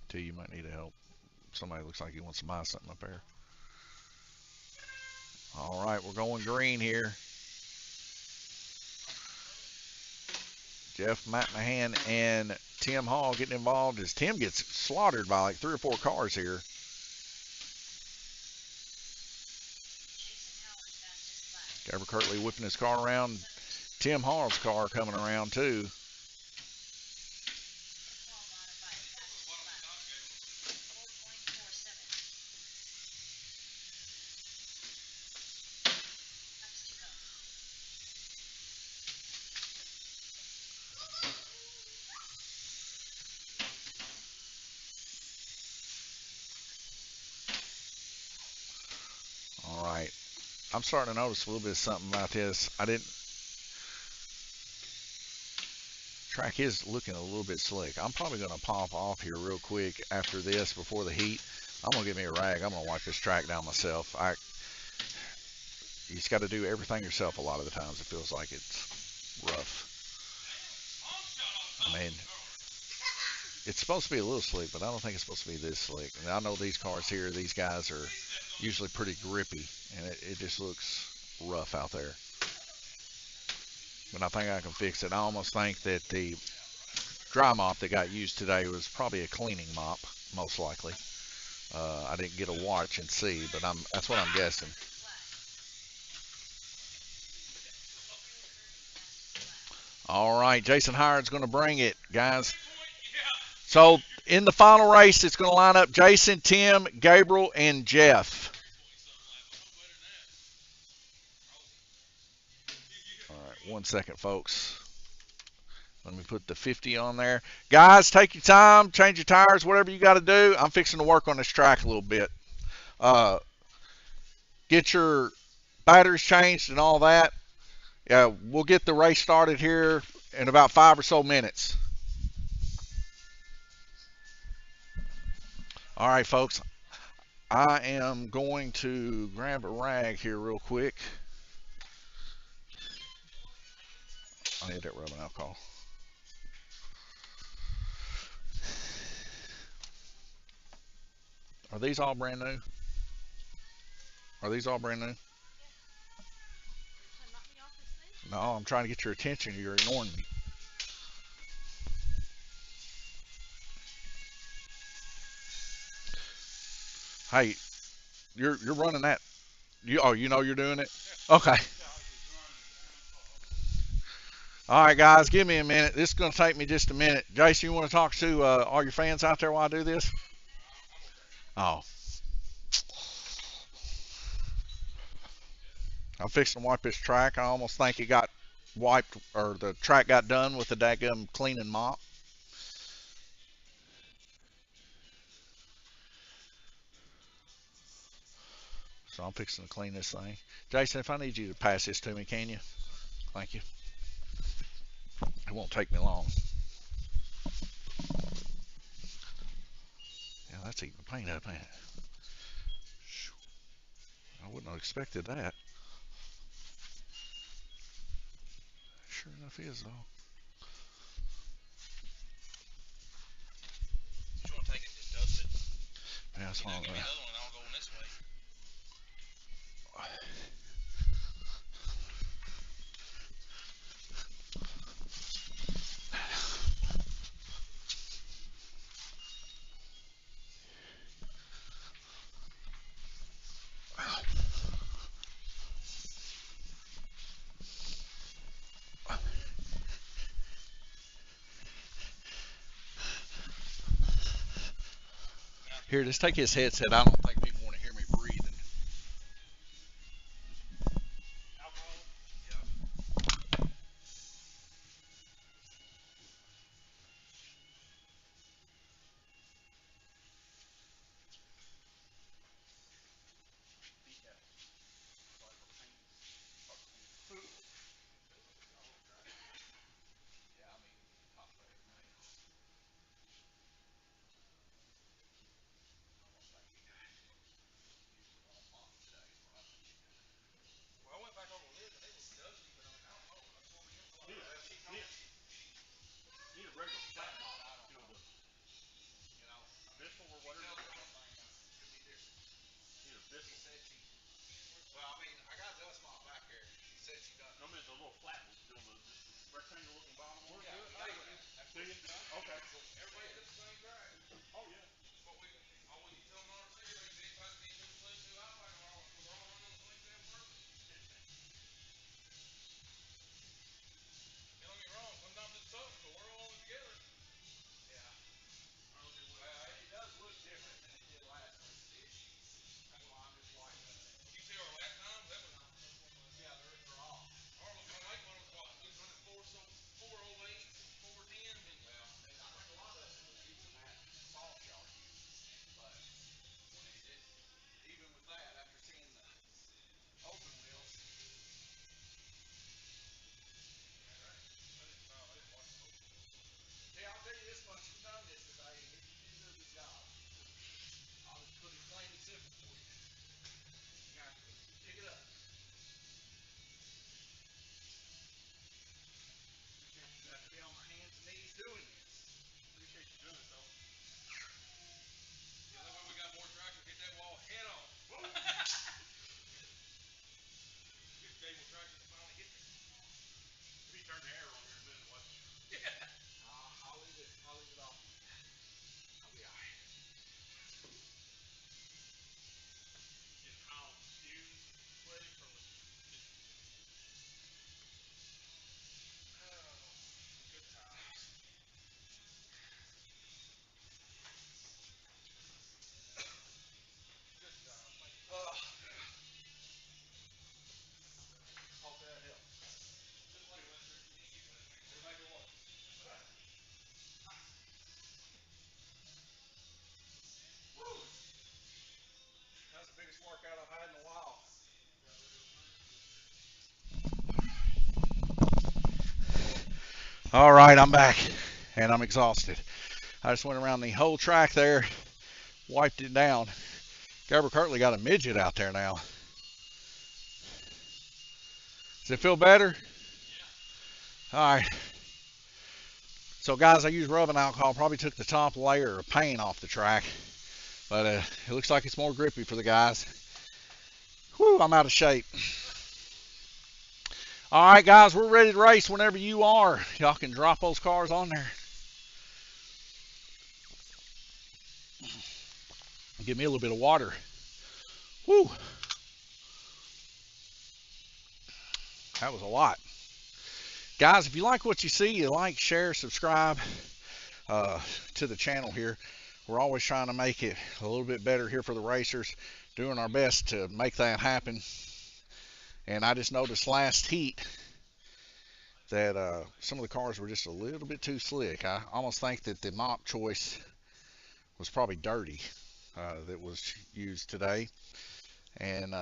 T, you might need help. Somebody looks like he wants to buy something up there. All right, we're going green here. Jeff McMahon and Tim Hall getting involved as Tim gets slaughtered by like 3 or 4 cars here. Gabriel Kirtley whipping his car around. Tim Hall's car coming around too. All right. I'm starting to notice a little bit of something about this. Track is looking a little bit slick. I'm probably going to pop off here real quick after this before the heat. I'm going to get me a rag. I'm going to wipe this track down myself. You just got to do everything yourself a lot of the times. It feels like it's rough. I mean, it's supposed to be a little slick, but I don't think it's supposed to be this slick. I mean, I know these cars here, these guys are usually pretty grippy, and it just looks rough out there. But I think I can fix it. I almost think that the dry mop that got used today was probably a cleaning mop, most likely. I didn't get a watch and see, but that's what I'm guessing. All right, Jason Howard's going to bring it, guys. So in the final race, it's going to line up Jason, Tim, Gabriel, and Jeff. All right, 1 second, folks. Let me put the 50 on there. Guys, take your time, change your tires, whatever you got to do. I'm fixing to work on this track a little bit. Get your batteries changed and all that. Yeah, we'll get the race started here in about 5 or so minutes. All right, folks. I am going to grab a rag here real quick. I need that rubbing alcohol. Are these all brand new? Are these all brand new? No, I'm trying to get your attention. You're ignoring me. Hey, you're running that. You know you're doing it? Okay. All right, guys, give me a minute. This is going to take me just a minute. Jason, you want to talk to all your fans out there while I do this? Oh. I'm fixing to wipe this track. I almost think it got wiped, or the track got done with the daggum cleaning mop. So I'm fixing to clean this thing. Jason, if I need you to pass this to me, can you? Thank you. It won't take me long. Yeah, that's eating the paint up, ain't it? I wouldn't have expected that. Sure enough is, though. You want to take it and just dust it? Yeah, that's You know, fine. give me another one and I'll go in this way. Here, just take his headset. I don't think people want to hear me breathing. Alcohol? Well, I went back over the lid and it was dusty, but I mean, I don't know. I swung again for like Need a, last sheet need, need a regular flat bottom. You know, the Bissell or whatever. Need a Bissell. Well, I mean, I got a dust mop back there. She said she done. No, I mean, the little flat one. You know, just the rectangle looking bottom one. Yeah, we got it. That's Do you? Okay. everybody hit the same track. Oh, yeah. But we always you tell them RC, they say try to be 22 Alpine, we're all running on the 27 purple. Don't get me wrong, sometimes it's tough, but we're all in it together. Well, it does look different than it did last race. That's why I'm just like, You see our lap times, that was yeah, they're off. our late one was what? We was running 408s and 410s and Well, and I think a lot of it was using that soft shot use. But when they did, even with that, after seeing the open wheels, I didn't watch the open wheels. yeah, I'll tell you this much, you've done this today, and you did a good job. I'll just put it plain and simple for you. You got to pick it up. You have to be on my hands and knees doing this. Appreciate you doing it, though. Yeah, that way we got more traction, hit that wall head on. Give Dave more traction to finally hit me. Maybe turn the air on here in a minute, watch. I'll leave it off. I'll be alright. Getting high on fumes, sweaty from the. Good times. Good job. Thank you. Hope that helps. Just like Lester, you can't get that, man. It'll make it work. Woo! That's the biggest workout I've had in a while. All right, I'm back, and I'm exhausted. I just went around the whole track there, wiped it down. Gabriel Kirtley got a midget out there now. Does it feel better? Yeah. All right. So, guys, I used rubbing alcohol. Probably took the top layer of paint off the track, but it looks like it's more grippy for the guys. Whew, I'm out of shape. All right, guys, we're ready to race whenever you are. Y'all can drop those cars on there. Give me a little bit of water. Whew. That was a lot. Guys, if you like what you see, you like, share, subscribe to the channel here. We're always trying to make it a little bit better here for the racers, doing our best to make that happen. And I just noticed last heat that some of the cars were just a little bit too slick. I almost think that the mop choice was probably dirty that was used today, and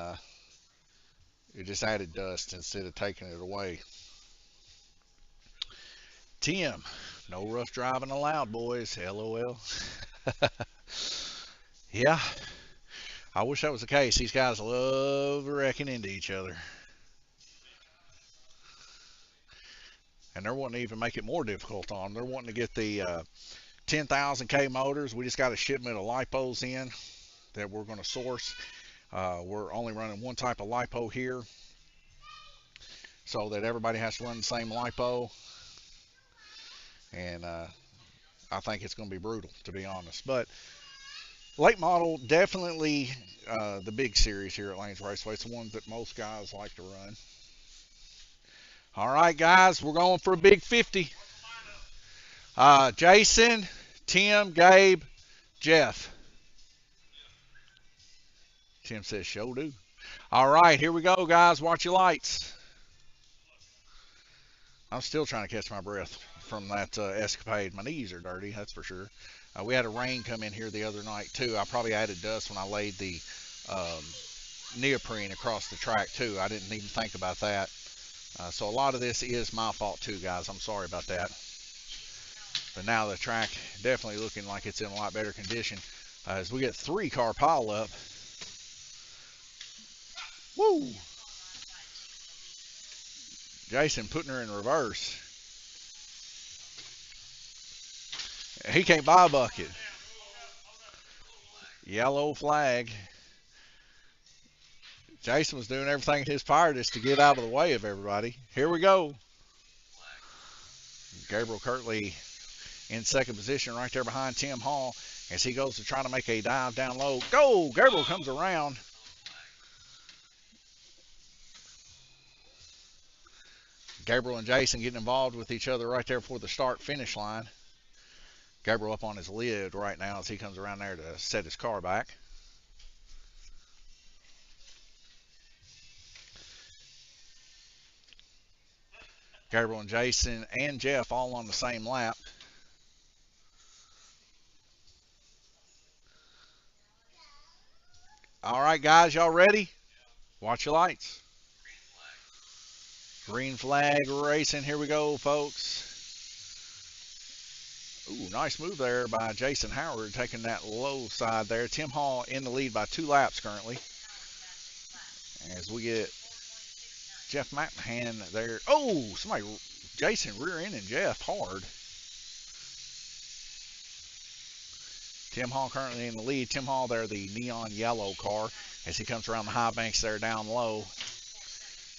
it just added dust instead of taking it away. Tim, no rough driving allowed, boys. LOL. Yeah, I wish that was the case. These guys love wrecking into each other. And they're wanting to even make it more difficult on them. They're wanting to get the 10,000 K motors. We just got a shipment of lipos in that we're going to source. We're only running one type of lipo here, so that everybody has to run the same lipo. And I think it's going to be brutal, to be honest. But late model, definitely the big series here at Lanes Raceway. It's the one that most guys like to run. All right, guys, we're going for a big 50. Jason, Tim, Gabe, Jeff. Tim says, "Show do." All right, here we go, guys. Watch your lights. I'm still trying to catch my breath from that escapade. My knees are dirty, that's for sure. We had a rain come in here the other night, too. I probably added dust when I laid the neoprene across the track, too. I didn't even think about that. So a lot of this is my fault, too, guys. I'm sorry about that. But now the track definitely looking like it's in a lot better condition. As we get 3-car pile up. Woo! Jason putting her in reverse. He can't buy a bucket. Yellow flag. Jason was doing everything in his power just to get out of the way of everybody. Here we go. Gabriel Kirtley in second position right there behind Tim Hall as he goes to try to make a dive down low. Go! Gabriel comes around. Gabriel and Jason getting involved with each other right there before the start-finish line. Gabriel up on his lid right now as he comes around there to set his car back. Gabriel and Jason and Jeff all on the same lap. All right, guys, y'all ready? Watch your lights. Green flag racing. Here we go, folks. Ooh, nice move there by Jason Howard, taking that low side there. Tim Hall in the lead by 2 laps currently. As we get Jeff McMahon there. Oh, Jason rear-ending Jeff hard. Tim Hall currently in the lead. Tim Hall there, the neon yellow car, as he comes around the high banks there down low,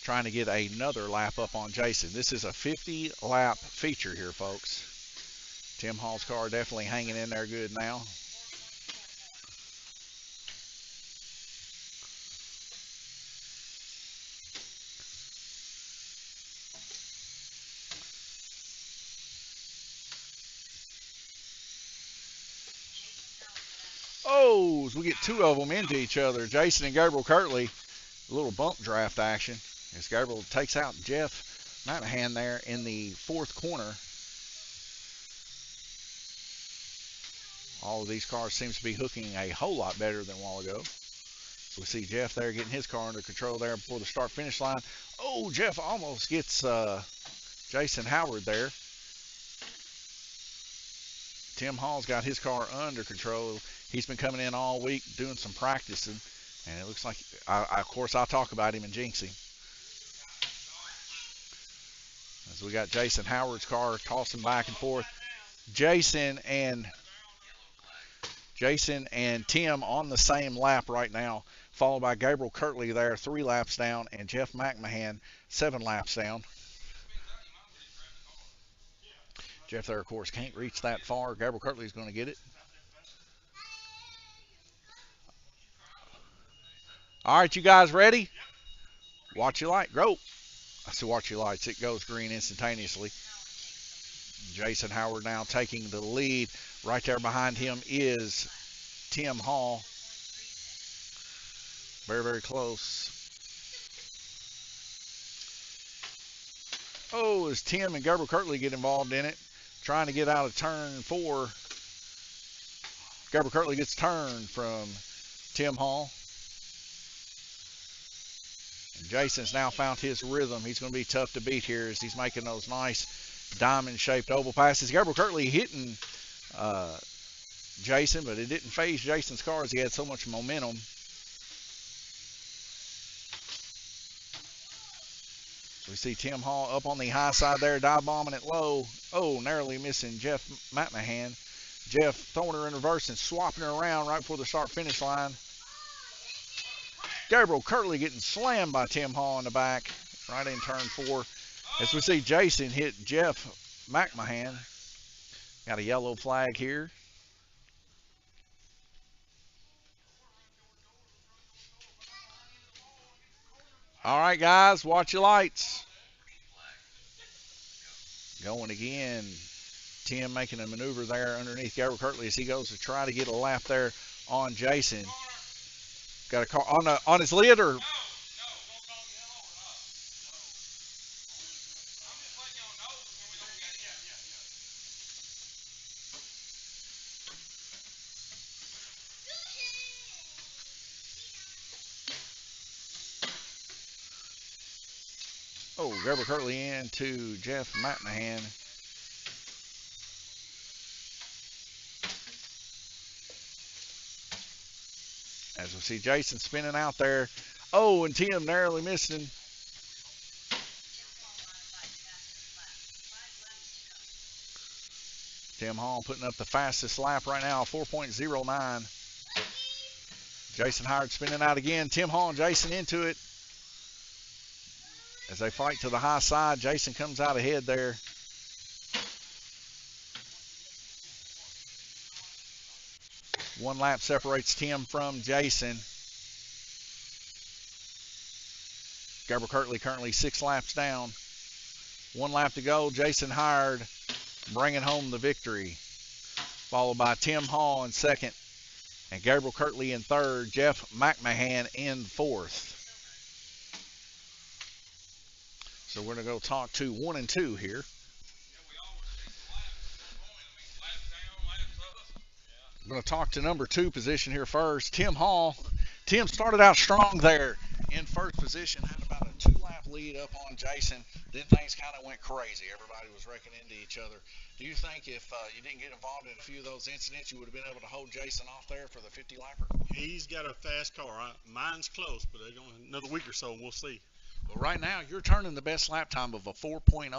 trying to get another lap up on Jason. This is a 50-lap feature here, folks. Tim Hall's car definitely hanging in there good now. Oh, as we get 2 of them into each other. Jason and Gabriel Kirtley, a little bump draft action as Gabriel takes out Jeff McMahon there in the 4th corner. All of these cars seems to be hooking a whole lot better than a while ago. So we see Jeff there getting his car under control there before the start-finish line. Oh, Jeff almost gets Jason Howard there. Tim Hall's got his car under control. He's been coming in all week doing some practicing, and it looks like, of course, I'll talk about him and jinx him. As we got Jason Howard's car tossing back and forth. Jason and Tim on the same lap right now, followed by Gabriel Kirtley there, 3 laps down, and Jeff McMahon, 7 laps down. Jeff there, of course, can't reach that far. Gabriel Kirtley's going to get it. All right, you guys ready? Watch your light. Go. I said watch your lights. It goes green instantaneously. Jason Howard now taking the lead. Right there behind him is Tim Hall. Very, very close. Oh, as Tim and Gabriel Kirtley get involved in it, trying to get out of turn 4. Gabriel Kirtley gets turned from Tim Hall. And Jason's now found his rhythm. He's going to be tough to beat here as he's making those nice diamond-shaped oval passes. Gabriel Kirtley hitting Jason, but it didn't phase Jason's car as he had so much momentum. We see Tim Hall up on the high side there, dive bombing it low. Oh, narrowly missing Jeff McMahon. Jeff throwing her in reverse and swapping her around right before the start-finish line. Gabriel Kirtley getting slammed by Tim Hall in the back, right in turn 4. As we see Jason hit Jeff McMahon. Got a yellow flag here. All right, guys, watch your lights. Going again. Tim making a maneuver there underneath Gabriel Kirtley as he goes to try to get a lap there on Jason. Got a car on his lid or? No, don't call me yellow or not. No. I'm just letting y'all know when we don't get it. Oh, Gerber Kirtley in to Jeff McMahon. As we see Jason spinning out there. Oh, and Tim narrowly missing. Tim Hall putting up the fastest lap right now, 4.09. Jason Howard spinning out again. Tim Hall and Jason into it. As they fight to the high side, Jason comes out ahead there. One lap separates Tim from Jason. Gerber Kirtley currently 6 laps down. 1 lap to go. Jason Howard bringing home the victory. Followed by Tim Hall in second. And Gabriel Kirtley in third. Jeff McMahon in fourth. So we're going to go talk to 1 and 2 here. I'm going to talk to number 2 position here first. Tim Hall. Tim started out strong there in first position. Had about a 2-lap lead up on Jason. Then things kind of went crazy. Everybody was wrecking into each other. Do you think if you didn't get involved in a few of those incidents, you would have been able to hold Jason off there for the 50-lapper? He's got a fast car. Mine's close, but they're going another week or so, and we'll see. Well, right now, you're turning the best lap time of a 4.09.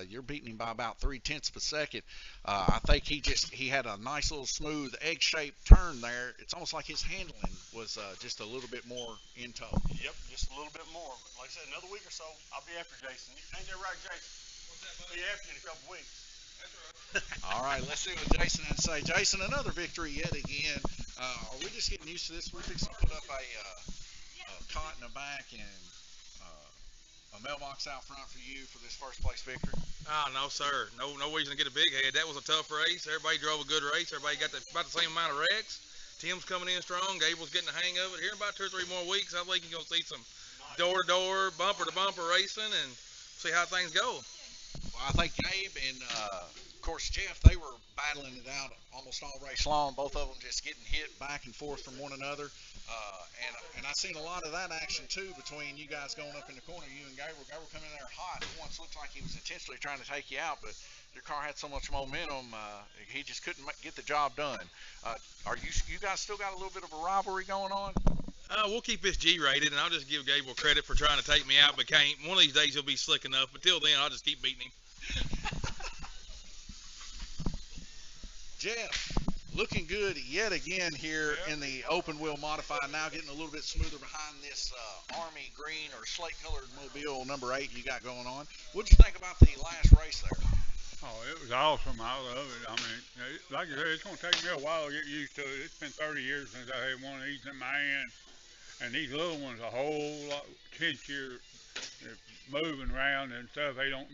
You're beating him by about 0.3 of a second. I think he had a nice little smooth egg-shaped turn there. It's almost like his handling was just a little bit more in tow. Yep, just a little bit more. But like I said, another week or so, I'll be after Jason. Ain't that right, Jason? What's that, I'll buddy? be after you in a couple weeks. That's right. All right, let's see what Jason has to say. Jason, another victory yet again. Are we just getting used to this? We're fixing to put up a cot in the back and a mailbox out front for you for this first place victory? Oh, no, sir. No reason to get a big head. That was a tough race. Everybody drove a good race. Everybody got about the same amount of wrecks. Tim's coming in strong. Gabriel's getting the hang of it. Here in about 2 or 3 more weeks, I think you're going to see some door-to-door, bumper-to-bumper racing and see how things go. Well, I think Gabe and, of course, Jeff, they were battling it out almost all race long. Both of them just getting hit back and forth from one another. And I seen a lot of that action, too, between you guys going up in the corner, you and Gabriel. Gabriel coming in there hot. It once looked like he was intentionally trying to take you out, but your car had so much momentum, he just couldn't get the job done. Are you guys still got a little bit of a rivalry going on? We'll keep this G-rated, and I'll just give Gabriel credit for trying to take me out, but can't. One of these days he'll be slick enough, but till then, I'll just keep beating him. Jeff, looking good yet again here in the open wheel modified, now getting a little bit smoother behind this army green or slate colored mobile number 8 you got going on. What'd you think about the last race there? Oh, it was awesome. I love it. I mean, like I said, it's going to take me a while to get used to it. It's been 30 years since I had one of these in my hand. And these little ones a whole lot tensier, moving around and stuff. They don't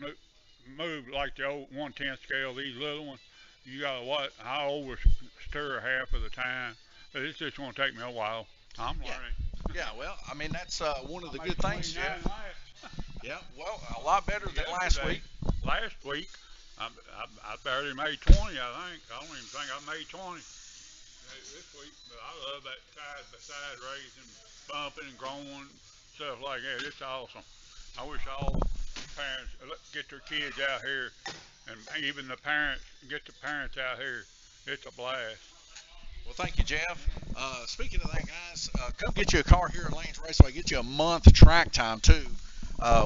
move like the old 1/10 scale. These little ones, you got to what? I overstir half of the time. But it's just going to take me a while. I'm learning. Yeah, well, I mean, that's one of the good things, Jeff. Laps. Yeah, well, a lot better than last week. Last week, I barely made 20, I think. I don't even think I made 20 this week. But I love that side-by-side racing, bumping and growing, stuff like that. It's awesome. I wish all parents get their kids out here, and even the parents get the parents out here. It's a blast. Well, thank you, Jeff. Speaking of that, guys, come get you a car here at Lanes Raceway. Get you a month track time, too,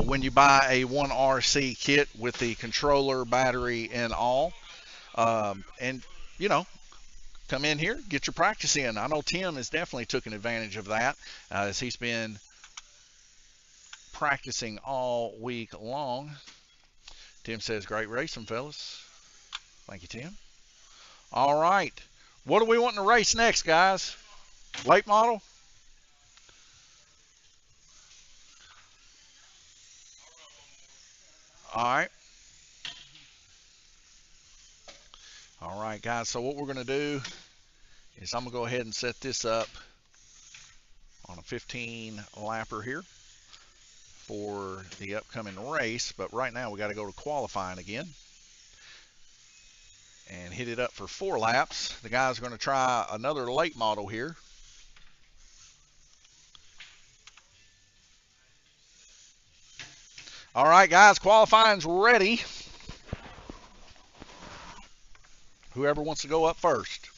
when you buy a 1RC kit with the controller, battery, and all. And, you know, come in here, get your practice in. I know Tim has definitely taken advantage of that as he's been practicing all week long. Tim says, great racing, fellas. Thank you, Tim. All right. What are we wanting to race next, guys? Late model? All right. All right, guys. So what we're going to do is I'm going to go ahead and set this up on a 15 lapper here for the upcoming race. But right now we got to go to qualifying again and hit it up for 4 laps. The guys are going to try another late model here. All right, guys, qualifying's ready. Whoever wants to go up first.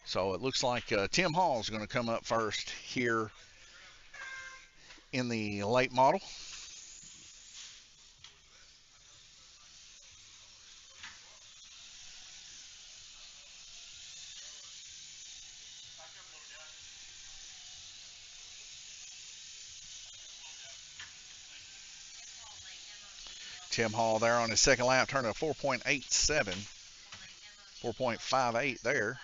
So it looks like Tim Hall is going to come up first here in the late model. Tim Hall there on his second lap, turning a 4.87, 4.58 there.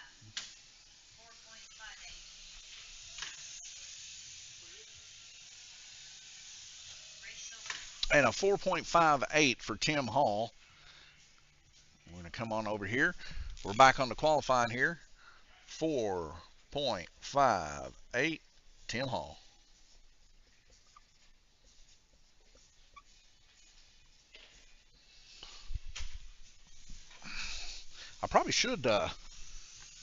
And a 4.58 for Tim Hall. We're going to come on over here. We're back on the qualifying here. 4.58, Tim Hall. I probably should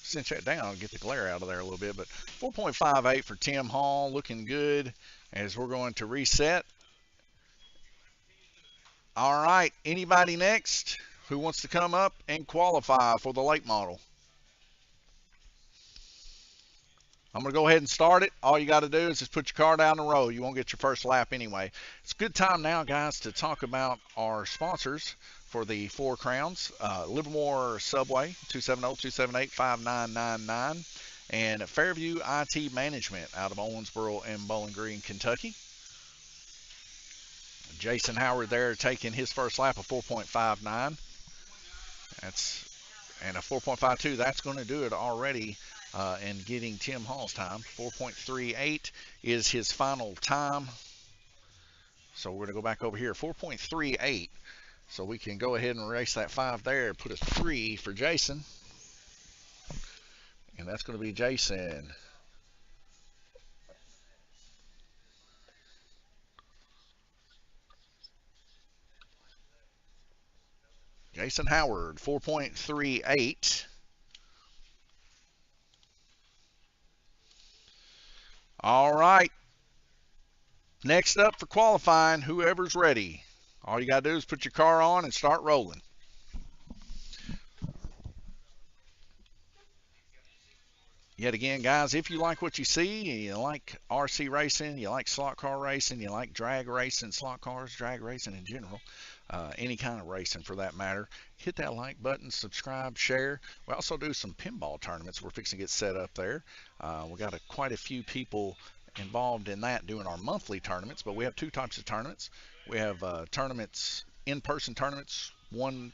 cinch that down and get the glare out of there a little bit, but 4.58 for Tim Hall, looking good as we're going to reset. All right, anybody next who wants to come up and qualify for the late model? I'm going to go ahead and start it. All you got to do is just put your car down the road. You won't get your first lap anyway. It's a good time now, guys, to talk about our sponsors for the 4 Crowns. Livermore Subway, 270-278-5999. And Fairview IT Management out of Owensboro and Bowling Green, Kentucky. Jason Howard there taking his first lap of 4.59. And a 4.52. That's going to do it already. And getting Tim Hall's time. 4.38 is his final time. So we're going to go back over here. 4.38. So we can go ahead and erase that 5 there. Put a 3 for Jason. And that's going to be Jason. Jason Howard, 4.38. All right. Next up for qualifying, whoever's ready. All you got to do is put your car on and start rolling. Yet again, guys, if you like what you see, you like RC racing, you like slot car racing, you like drag racing, slot cars, drag racing in general, any kind of racing for that matter, hit that like button, subscribe, share. We also do some pinball tournaments. We're fixing to get set up there. We got quite a few people involved in that doing our monthly tournaments, but we have 2 types of tournaments. We have tournaments, in-person tournaments, 1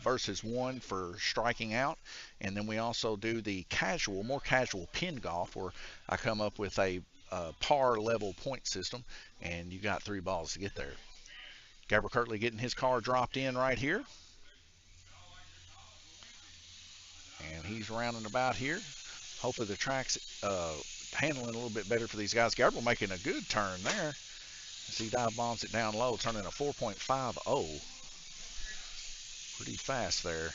versus 1 for striking out, and then we also do the more casual pin golf, where I come up with a par level point system, and you got 3 balls to get there. Gabriel Kirtley getting his car dropped in right here, and he's rounding about here. Hopefully the track's handling a little bit better for these guys. Gabriel making a good turn there as he dive bombs it down low, turning a 4.50. Pretty fast there.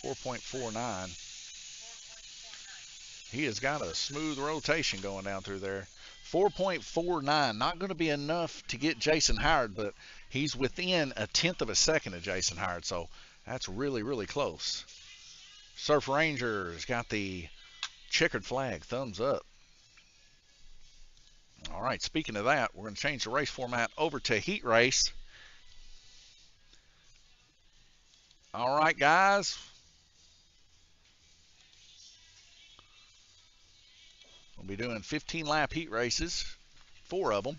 4.49. He has got a smooth rotation going down through there. 4.49. Not going to be enough to get Jason Howard, but he's within a 1/10 of a second of Jason Howard, so that's really, really close. Surf Ranger's got the checkered flag, thumbs up. All right, speaking of that, we're going to change the race format over to heat race. All right, guys. We'll be doing 15-lap heat races, 4 of them.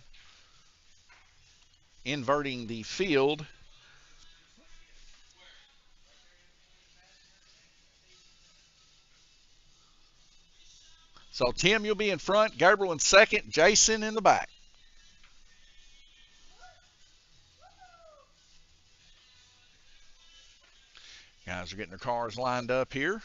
Inverting the field. So, Tim, you'll be in front, Gabriel in second, Jason in the back. Guys are getting their cars lined up here.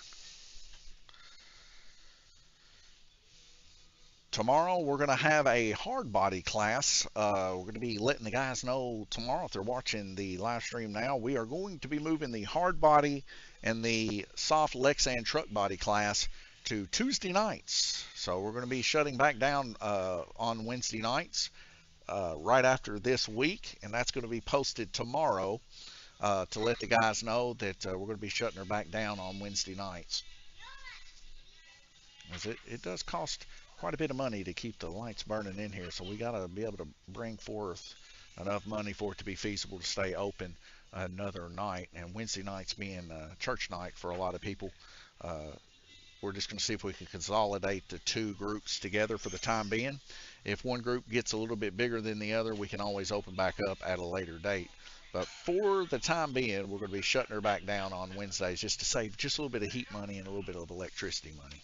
Tomorrow we're going to have a hard body class. We're going to be letting the guys know tomorrow if they're watching the live stream now. We are going to be moving the hard body and the soft Lexan truck body class to Tuesday nights. So we're going to be shutting back down on Wednesday nights right after this week, and that's going to be posted tomorrow to let the guys know that we're going to be shutting her back down on Wednesday nights. As it does cost quite a bit of money to keep the lights burning in here, so we got to be able to bring forth enough money for it to be feasible to stay open another night. And Wednesday nights being church night for a lot of people, we're just going to see if we can consolidate the two groups together for the time being. If one group gets a little bit bigger than the other, we can always open back up at a later date. But for the time being, we're going to be shutting her back down on Wednesdays just to save just a little bit of heat money and a little bit of electricity money.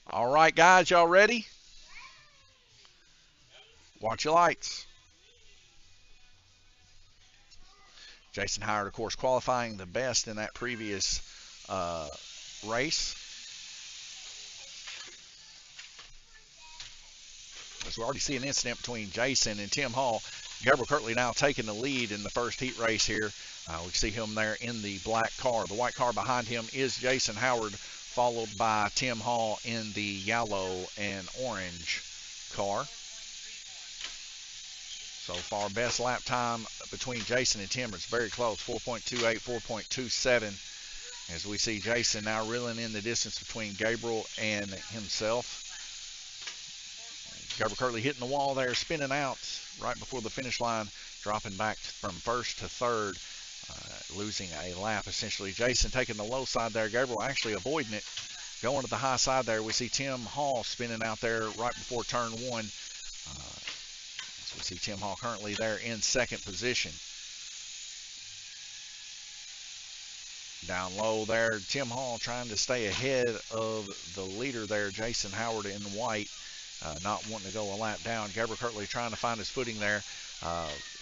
All right, guys, y'all ready? Watch your lights. Jason Howard, of course, qualifying the best in that previous race. As we already see an incident between Jason and Tim Hall. Gabriel Kirtley now taking the lead in the first heat race here. We see him there in the black car. The white car behind him is Jason Howard, followed by Tim Hall in the yellow and orange car. So far, best lap time between Jason and Tim is very close, 4.28, 4.27, as we see Jason now reeling in the distance between Gabriel and himself. Gabriel Kirtley hitting the wall there, spinning out right before the finish line, dropping back from first to third, losing a lap essentially. Jason taking the low side there, Gabriel actually avoiding it, going to the high side there. We see Tim Hall spinning out there right before turn one. So we see Tim Hall currently there in second position. Down low there, Tim Hall trying to stay ahead of the leader there, Jason Howard in white, not wanting to go a lap down. Gabriel Kirtley trying to find his footing there.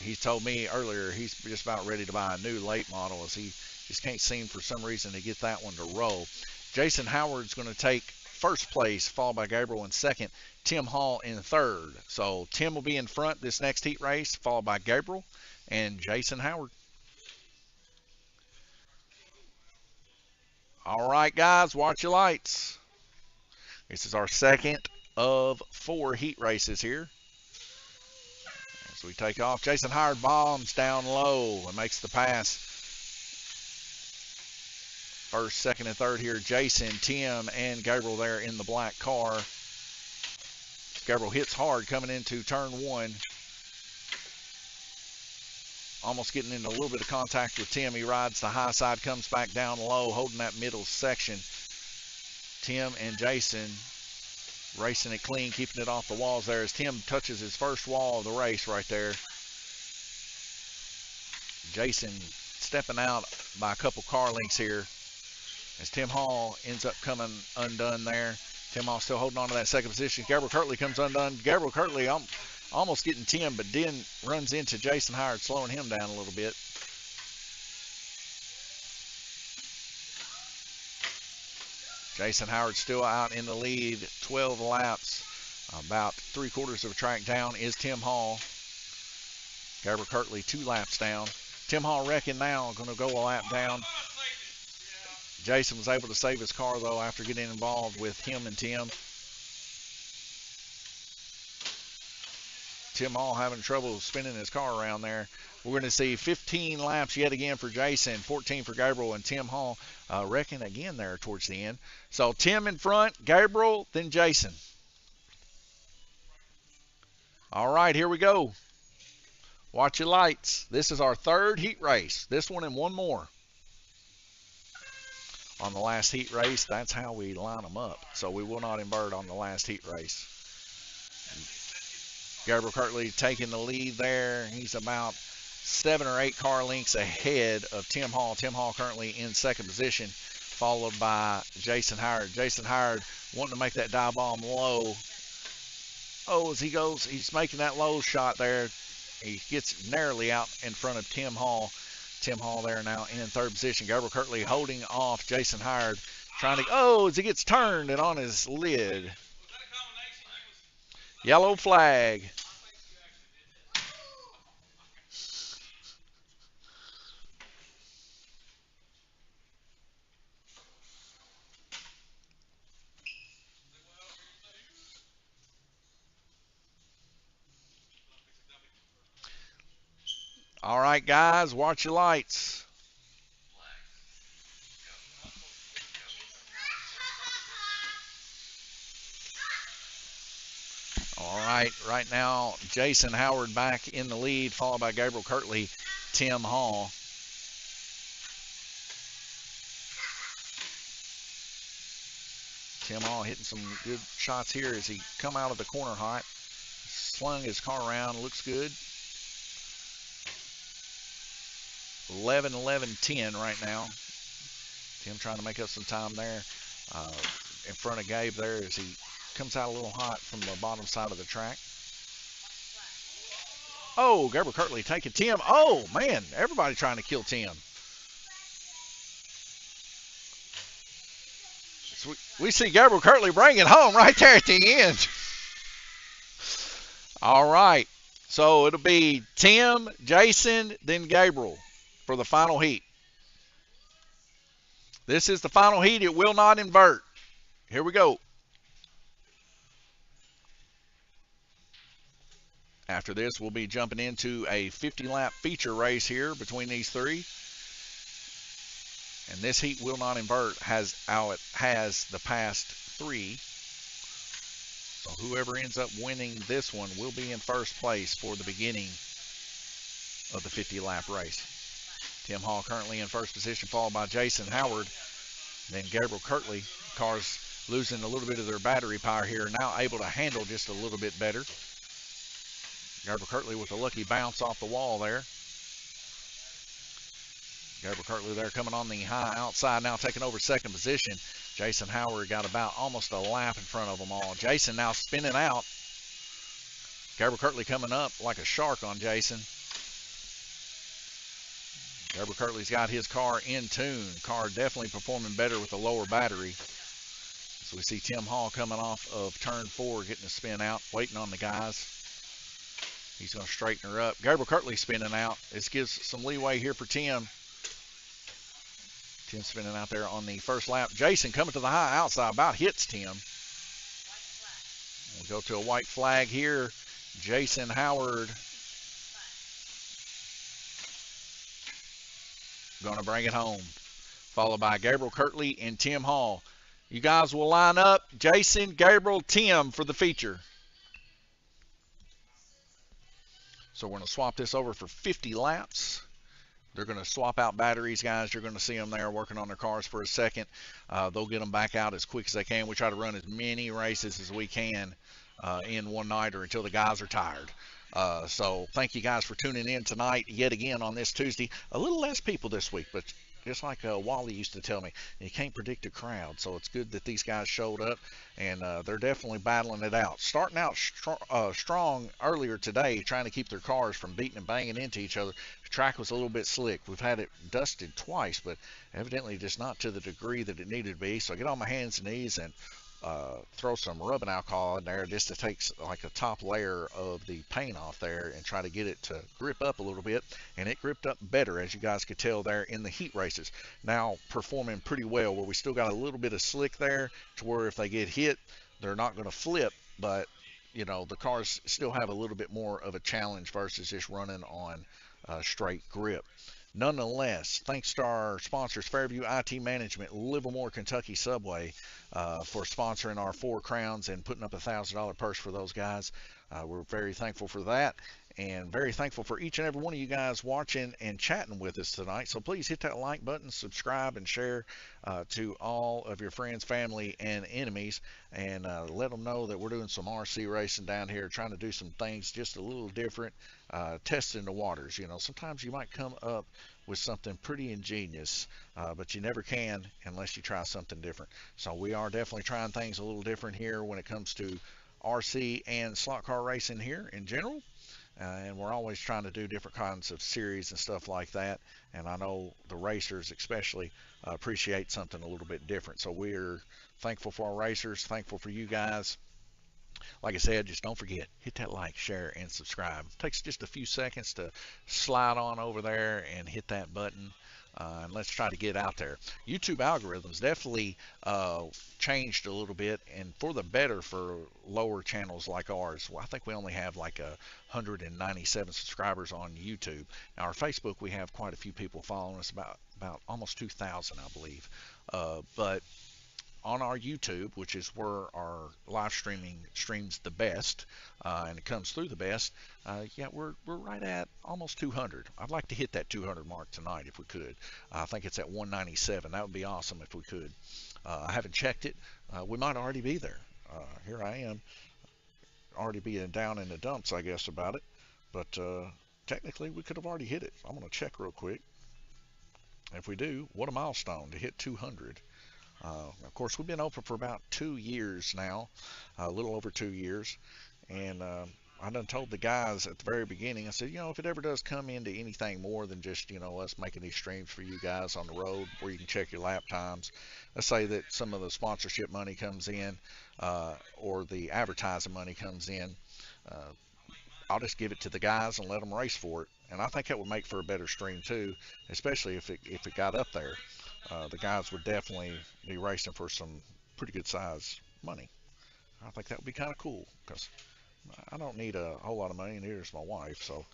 He told me earlier he's just about ready to buy a new late model, as he just can't seem for some reason to get that one to roll. Jason Howard's going to take first place, followed by Gabriel in second, Tim Hall in third. So Tim will be in front this next heat race, followed by Gabriel and Jason Howard. All right, guys, watch your lights. This is our second of 4 heat races here. As we take off, Jason Howard bombs down low and makes the pass. First, second, and third here, Jason, Tim, and Gabriel there in the black car. Gabriel hits hard coming into turn one. Almost getting into a little bit of contact with Tim. He rides the high side, comes back down low, holding that middle section. Tim and Jason racing it clean, keeping it off the walls there as Tim touches his first wall of the race right there. Jason stepping out by a couple car lengths here as Tim Hall ends up coming undone there. Tim Hall still holding on to that second position. Gabriel Kirtley comes undone. Gabriel Kirtley almost getting Tim, but then runs into Jason Howard, slowing him down a little bit. Jason Howard still out in the lead, 12 laps. About 3/4 of a track down is Tim Hall. Gabriel Kirtley 2 laps down. Tim Hall wrecking now, going to go a lap down. Jason was able to save his car, though, after getting involved with him and Tim. Tim Hall having trouble spinning his car around there. We're going to see 15 laps yet again for Jason, 14 for Gabriel, and Tim Hall wrecking again there towards the end. So Tim in front, Gabriel, then Jason. All right, here we go. Watch your lights. This is our third heat race. This one and one more. On the last heat race, that's how we line them up. So we will not invert on the last heat race. Gabriel Kirtley taking the lead there. He's about 7 or 8 car lengths ahead of Tim Hall. Tim Hall currently in second position, followed by Jason Howard. Jason Howard wanting to make that dive bomb low. Oh, as he goes, he's making that low shot there. He gets narrowly out in front of Tim Hall. Tim Hall there now in third position. Gabriel Kirtley holding off Jason Howard, trying to, oh, as he gets turned and on his lid. Yellow flag. All right, guys, watch your lights. All right now, Jason Howard back in the lead, followed by Gabriel Kirtley, Tim Hall. Tim Hall hitting some good shots here as he come out of the corner hot. Slung his car around, looks good. 11-11-10 right now. Tim trying to make up some time there in front of Gabe there as he comes out a little hot from the bottom side of the track. Oh, Gabriel Kirtley taking Tim. Oh, man, everybody trying to kill Tim. So we see Gabriel Kirtley bring it home right there at the end. All right, so it'll be Tim, Jason, then Gabriel for the final heat. This is the final heat. It will not invert. Here we go. After this, we'll be jumping into a 50-lap feature race here between these three. And this heat will not invert has how it has the past three. So whoever ends up winning this one will be in first place for the beginning of the 50-lap race. Tim Hall currently in first position, followed by Jason Howard. Then Gabriel Kirtley. Cars losing a little bit of their battery power here, now able to handle just a little bit better. Gabriel Kirtley with a lucky bounce off the wall there. Gabriel Kirtley there coming on the high outside, now taking over second position. Jason Howard got about almost a lap in front of them all. Jason now spinning out. Gabriel Kirtley coming up like a shark on Jason. Gabriel Kirtley's got his car in tune. Car definitely performing better with a lower battery. So we see Tim Hall coming off of turn 4, getting a spin out, waiting on the guys. He's going to straighten her up. Gabriel Kirtley spinning out. This gives some leeway here for Tim. Tim spinning out there on the first lap. Jason coming to the high outside, about hits Tim. We'll go to a white flag here. Jason Howard going to bring it home, followed by Gabriel Kirtley and Tim Hall. You guys will line up, Jason, Gabriel, Tim for the feature. So we're going to swap this over for 50 laps. They're going to swap out batteries, guys. You're going to see them there working on their cars for a second. They'll get them back out as quick as they can. We try to run as many races as we can in one night or until the guys are tired. So thank you guys for tuning in tonight yet again on this Tuesday. A little less people this week, but just like Wally used to tell me, you can't predict a crowd. So it's good that these guys showed up, and they're definitely battling it out. Starting out strong earlier today, trying to keep their cars from beating and banging into each other. The track was a little bit slick. We've had it dusted twice, but evidently just not to the degree that it needed to be. So I get on my hands and knees and throw some rubbing alcohol in there just to take like a top layer of the paint off there and try to get it to grip up a little bit, and it gripped up better, as you guys could tell there in the heat races. Now performing pretty well, where we still got a little bit of slick there to where if they get hit they're not going to flip, but you know the cars still have a little bit more of a challenge versus just running on straight grip. Nonetheless, thanks to our sponsors, Fairview IT Management, Livermore, Kentucky Subway, for sponsoring our 4 Crowns and putting up a $1,000 purse for those guys. We're very thankful for that, and very thankful for each and every one of you guys watching and chatting with us tonight. So please hit that like button, subscribe, and share to all of your friends, family, and enemies, and let them know that we're doing some RC racing down here, trying to do some things just a little different, testing the waters. You know, sometimes you might come up with something pretty ingenious, but you never can unless you try something different. So we are definitely trying things a little different here when it comes to RC and slot car racing here in general. and we're always trying to do different kinds of series and stuff like that. And I know the racers especially appreciate something a little bit different. So we're thankful for our racers, thankful for you guys. Like I said, just don't forget, hit that like, share, and subscribe. It takes just a few seconds to slide on over there and hit that button. And let's try to get out there. YouTube algorithms definitely changed a little bit, and for the better for lower channels like ours. Well, I think we only have like 197 subscribers on YouTube. Now, our Facebook, we have quite a few people following us, about almost 2,000, I believe. But on our YouTube, which is where our live streaming streams the best, and it comes through the best, yeah, we're right at almost 200. I'd like to hit that 200 mark tonight if we could. I think it's at 197. That would be awesome if we could. I haven't checked it. We might already be there. Here I am, already being down in the dumps, I guess, about it. But technically, we could have already hit it. I'm going to check real quick. If we do, what a milestone to hit 200. Of course, we've been open for about 2 years now, a little over 2 years, and I done told the guys at the very beginning, I said, if it ever does come into anything more than just, us making these streams for you guys on the road where you can check your lap times, let's say that some of the sponsorship money comes in, or the advertising money comes in, I'll just give it to the guys and let them race for it. And I think that would make for a better stream too, especially if it got up there. The guys would definitely be racing for some pretty good size money. I think that would be kind of cool because I don't need a whole lot of money, and neither does my wife. So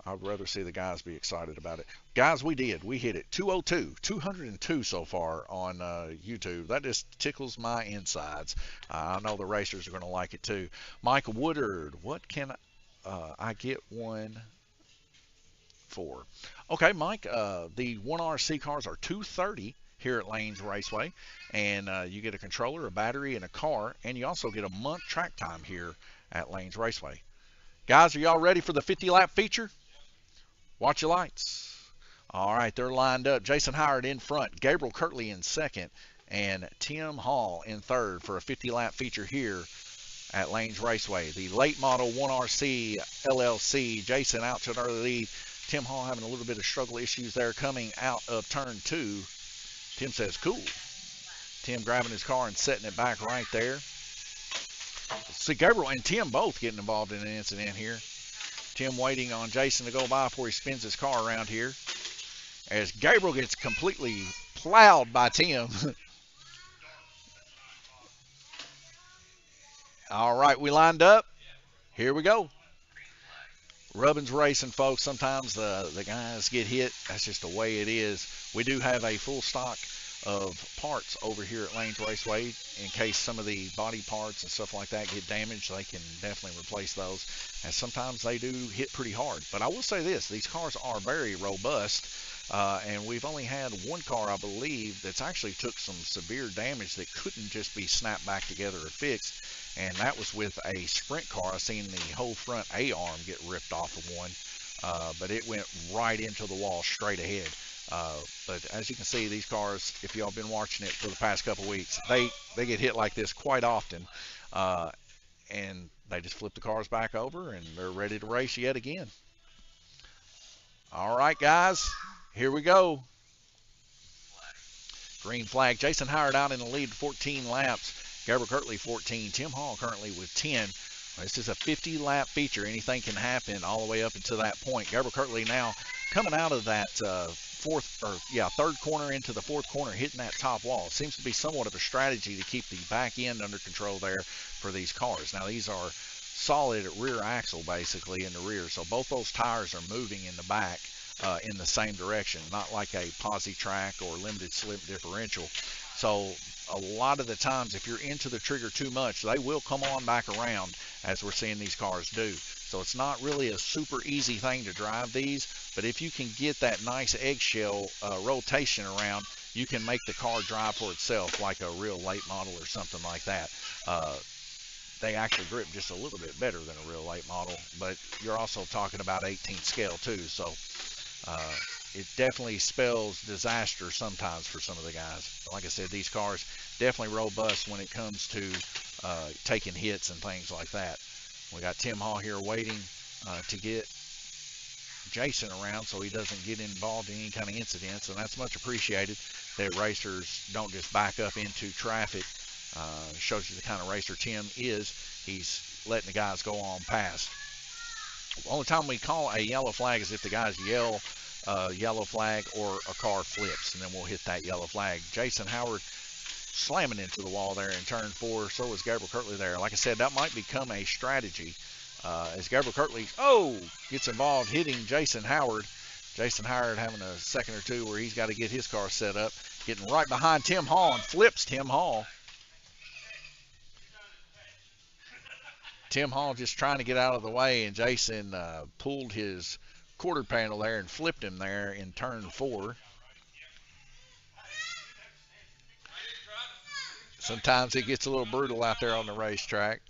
I'd rather see the guys be excited about it. Guys, we hit it. 202 so far on YouTube. That just tickles my insides. I know the racers are going to like it too. Mike Woodard, what can I get one for? Okay, Mike, the 1RC cars are $230 here at Lanes Raceway, and you get a controller, a battery, and a car, and you also get a month track time here at Lanes Raceway. Guys, are y'all ready for the 50-lap feature? Watch your lights. All right, they're lined up. Jason Howard in front, Gabriel Kirtley in second, and Tim Hall in third for a 50-lap feature here at Lanes Raceway. The late model 1RC LLC, Jason out to an early lead. Tim Hall having a little bit of struggle issues there coming out of turn 2. Tim says, cool. Tim grabbing his car and setting it back right there. See, Gabriel and Tim both getting involved in an incident here. Tim waiting on Jason to go by before he spins his car around here. As Gabriel gets completely plowed by Tim. All right, we lined up. Here we go. Rubbin's racing, folks. Sometimes the guys get hit. That's just the way it is. We do have a full stock of parts over here at Lanes Raceway in case some of the body parts and stuff like that get damaged. They can definitely replace those, and sometimes they do hit pretty hard. But I will say this, these cars are very robust, and we've only had one car, I believe, that's actually took some severe damage that couldn't just be snapped back together or fixed, and that was with a sprint car. I seen the whole front A-arm get ripped off of one, but it went right into the wall straight ahead. But as you can see, these cars, if y'all been watching it for the past couple weeks, they get hit like this quite often, and they just flip the cars back over and they're ready to race yet again. All right, guys, here we go. Green flag. Jason Howard out in the lead, 14 laps. Gabriel Kirtley 14. Tim Hall currently with 10. This is a 50-lap feature. Anything can happen all the way up until that point. Gabriel Kirtley now coming out of that third corner into the fourth corner, hitting that top wall. It seems to be somewhat of a strategy to keep the back end under control there for these cars. Now, these are solid rear axle basically in the rear, so both those tires are moving in the back in the same direction, not like a posi track or limited slip differential. So a lot of the times, if you're into the trigger too much, they will come on back around, as we're seeing these cars do. So it's not really a super easy thing to drive these, but if you can get that nice eggshell rotation around, you can make the car drive for itself like a real late model or something like that. They actually grip just a little bit better than a real late model, but you're also talking about 18th scale too, so it definitely spells disaster sometimes for some of the guys. Like I said, these cars definitely robust when it comes to taking hits and things like that. We got Tim Hall here waiting. to get Jason around so he doesn't get involved in any kind of incidents, and that's much appreciated that racers don't just back up into traffic. Shows you the kind of racer Tim is. He's letting the guys go on past. The only time we call a yellow flag is if the guys yell yellow flag or a car flips, and then we'll hit that yellow flag. Jason Howard slamming into the wall there in turn 4. So is Gabriel Kirtley there. Like I said, that might become a strategy as Gabriel Kirtley, gets involved hitting Jason Howard. Jason Howard having a second or two where he's got to get his car set up. Getting right behind Tim Hall and flips Tim Hall. Tim Hall just trying to get out of the way, and Jason pulled his quarter panel there and flipped him there in turn 4. Sometimes it gets a little brutal out there on the racetrack.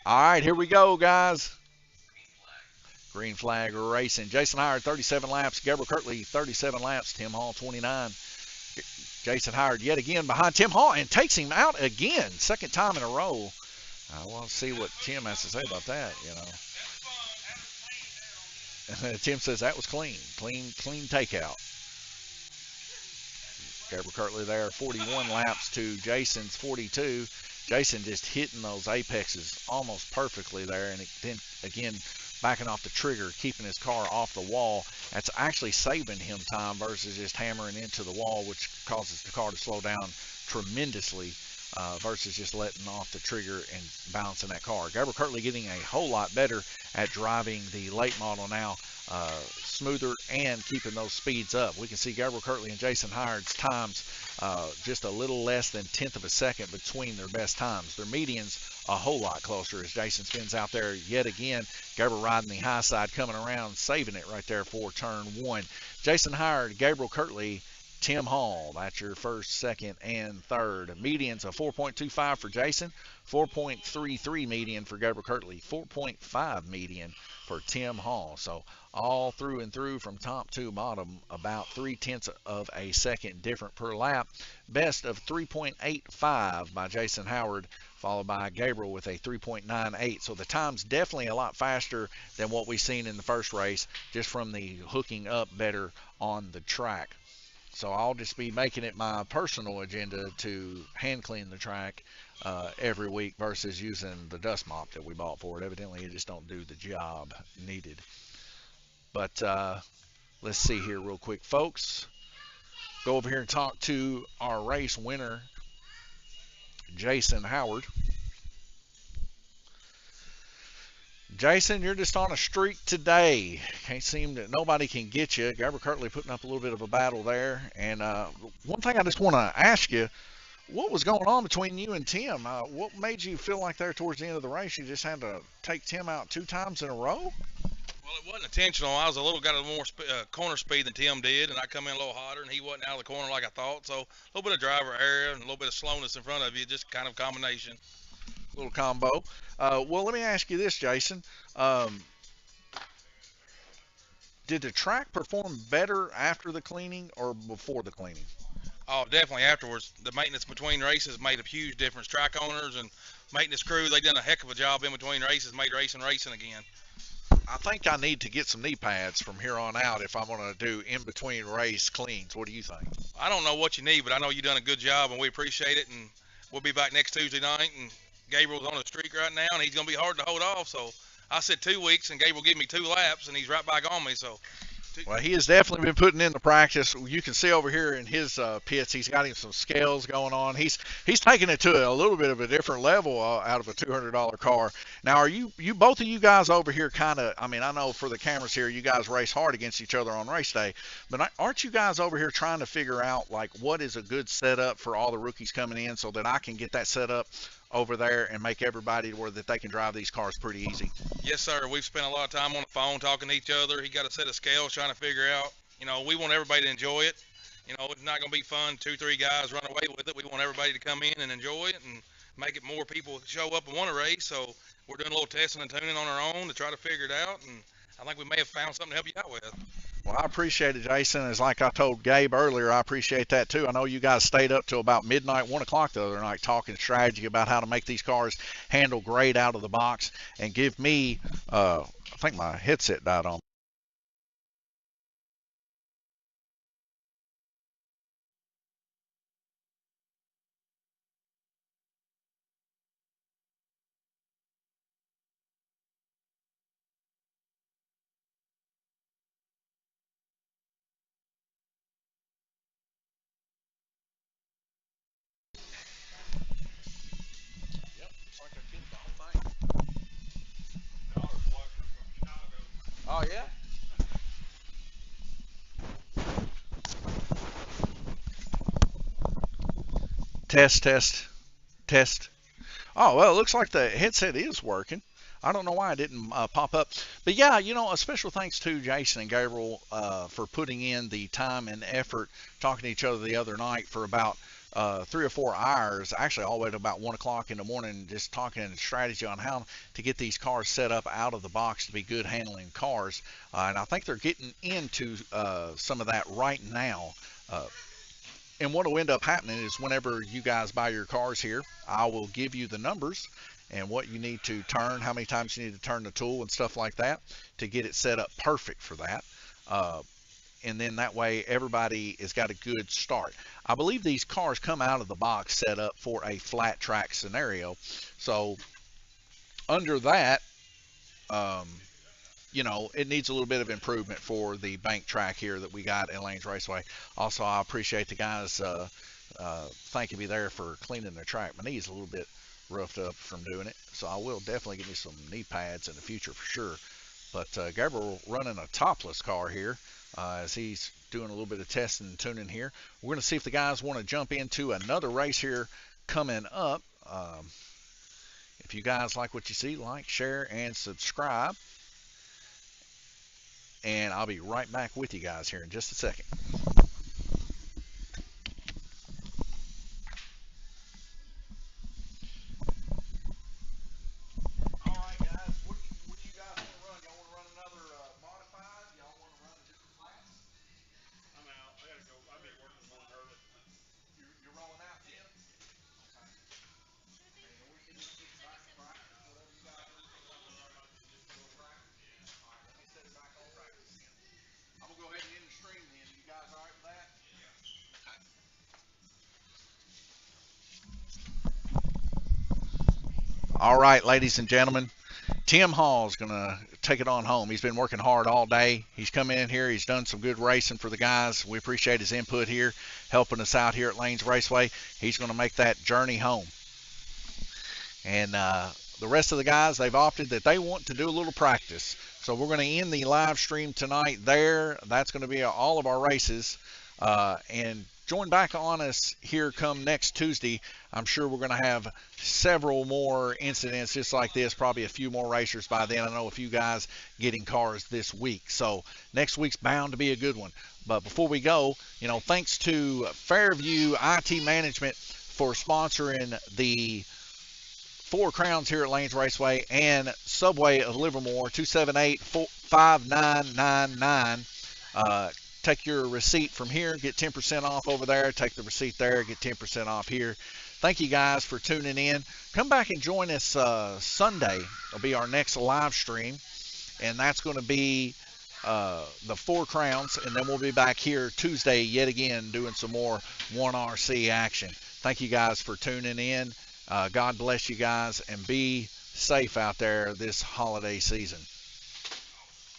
All right, here we go, guys. Green flag racing. Jason Howard, 37 laps. Gabriel Kirtley, 37 laps. Tim Hall, 29. Jason Howard yet again behind Tim Hall and takes him out again. Second time in a row. I want to see what Tim has to say about that, Tim says that was clean takeout. Gabriel Kirtley there, 41 laps to Jason's 42. Jason just hitting those apexes almost perfectly there, and then again backing off the trigger, keeping his car off the wall. That's actually saving him time versus just hammering into the wall, which causes the car to slow down tremendously versus just letting off the trigger and bouncing that car. Gabriel Kirtley getting a whole lot better at driving the late model now, smoother and keeping those speeds up. We can see Gabriel Kirtley and Jason Howard's times just a little less than 1/10 of a second between their best times. Their medians a whole lot closer as Jason spins out there yet again. Gabriel riding the high side, coming around, saving it right there for turn 1. Jason Howard, Gabriel Kirtley, Tim Hall, that's your first, second, and third. Medians of 4.25 for Jason, 4.33 median for Gabriel Kirtley, 4.5 median for Tim Hall. So all through and through from top to bottom, about 0.3 of a second different per lap. Best of 3.85 by Jason Howard, followed by Gabriel with a 3.98. So the time's definitely a lot faster than what we've seen in the first race, just from the hooking up better on the track. So I'll just be making it my personal agenda to hand clean the track every week versus using the dust mop that we bought for it. Evidently, it just don't do the job needed. But let's see here real quick, folks. Go over here and talk to our race winner, Jason Howard. Jason, you're just on a streak today. Can't seem that nobody can get you. Gabriel Kirtley putting up a little bit of a battle there. And one thing I just want to ask you, what was going on between you and Tim? What made you feel like there towards the end of the race you just had to take Tim out 2 times in a row? Well, it wasn't intentional. I was got a little more corner speed than Tim did, and I come in a little hotter, and he wasn't out of the corner like I thought. So a little bit of driver error and a little bit of slowness in front of you, just kind of combination. Little combo. Well, let me ask you this, Jason. Did the track perform better after the cleaning or before the cleaning? Oh, definitely afterwards. The maintenance between races made a huge difference. Track owners and maintenance crew, they done a heck of a job in between races, made racing again. I think I need to get some knee pads from here on out if I'm going to do in-between race cleans. What do you think? I don't know what you need, but I know you've done a good job, and we appreciate it. And we'll be back next Tuesday night, and Gabriel's on a streak right now, and he's going to be hard to hold off. So I said 2 weeks, and Gabriel gave me 2 laps, and he's right back on me. So. Well, he has definitely been putting in the practice. You can see over here in his pits, he's got him some scales going on. He's taking it to a little bit of a different level out of a $200 car. Now, are you both of you guys over here kind of, I mean, I know for the cameras here, you guys race hard against each other on race day, but aren't you guys over here trying to figure out, like, what is a good setup for all the rookies coming in so that I can get that set up over there and make everybody where that they can drive these cars pretty easy? Yes, sir. We've spent a lot of time on the phone talking to each other. He got a set of scales trying to figure out, we want everybody to enjoy it. It's not going to be fun, 2-3 guys run away with it. We want everybody to come in and enjoy it and make it more people show up and want to race. So we're doing a little testing and tuning on our own to try to figure it out. And I think we may have found something to help you out with. Well, I appreciate it, Jason. It's like I told Gabe earlier, I appreciate that too. I know you guys stayed up till about midnight, 1 o'clock the other night talking strategy about how to make these cars handle great out of the box and give me, I think my headset died on. Yep, it's like I killed the whole thing. Daughter's watching from Chicago. Oh, yeah? Test, test, test. Oh, well, it looks like the headset is working. I don't know why it didn't pop up. But yeah, a special thanks to Jason and Gabriel for putting in the time and effort talking to each other the other night for about 3 or 4 hours, actually all the way to about 1 o'clock in the morning, just talking strategy on how to get these cars set up out of the box to be good handling cars. And I think they're getting into some of that right now. And what will end up happening is whenever you guys buy your cars here, I will give you the numbers and what you need to turn, how many times you need to turn the tool and stuff like that to get it set up perfect for that. And then that way everybody has got a good start. I believe these cars come out of the box set up for a flat track scenario. So under that, um, it needs a little bit of improvement for the bank track here that we got at Lanes Raceway. Also, I appreciate the guys thanking me there for cleaning the track. My knee's a little bit roughed up from doing it, so I will definitely get me some knee pads in the future for sure. But Gabriel running a topless car here as he's doing a little bit of testing and tuning here. We're going to see if the guys want to jump into another race here coming up. If you guys like what you see, like, share, and subscribe. And I'll be right back with you guys here in just a second. All right, guys, what do you guys want to run? Y'all want to run another modified? Y'all want to run a different class? I'm out. I gotta go. I'll be working one early. You're rolling out, Tim? Okay. And we can just get back to practice, whatever you guys want to do. Go practice? All right, let me set it back on practice then. I'm going to go ahead and end the stream then. You guys all right with that? Okay. All right, ladies and gentlemen. Tim Hall's going to take it on home. He's been working hard all day. He's come in here. He's done some good racing for the guys. We appreciate his input here, helping us out here at Lanes Raceway. He's going to make that journey home. And the rest of the guys, they've opted that they want to do a little practice. So we're going to end the live stream tonight there. That's going to be all of our races. And join back on us here come next Tuesday. I'm sure we're going to have several more incidents just like this, probably a few more racers by then. I know a few guys getting cars this week. So next week's bound to be a good one. But before we go, thanks to Fairview IT Management for sponsoring the Four Crowns here at Lanes Raceway and Subway of Livermore, 278-5999. Take your receipt from here, get 10% off over there. Take the receipt there, get 10% off here. Thank you guys for tuning in. Come back and join us Sunday. It'll be our next live stream, and that's going to be the Four Crowns, and then we'll be back here Tuesday yet again doing some more 1RC action. Thank you guys for tuning in. God bless you guys, and be safe out there this holiday season.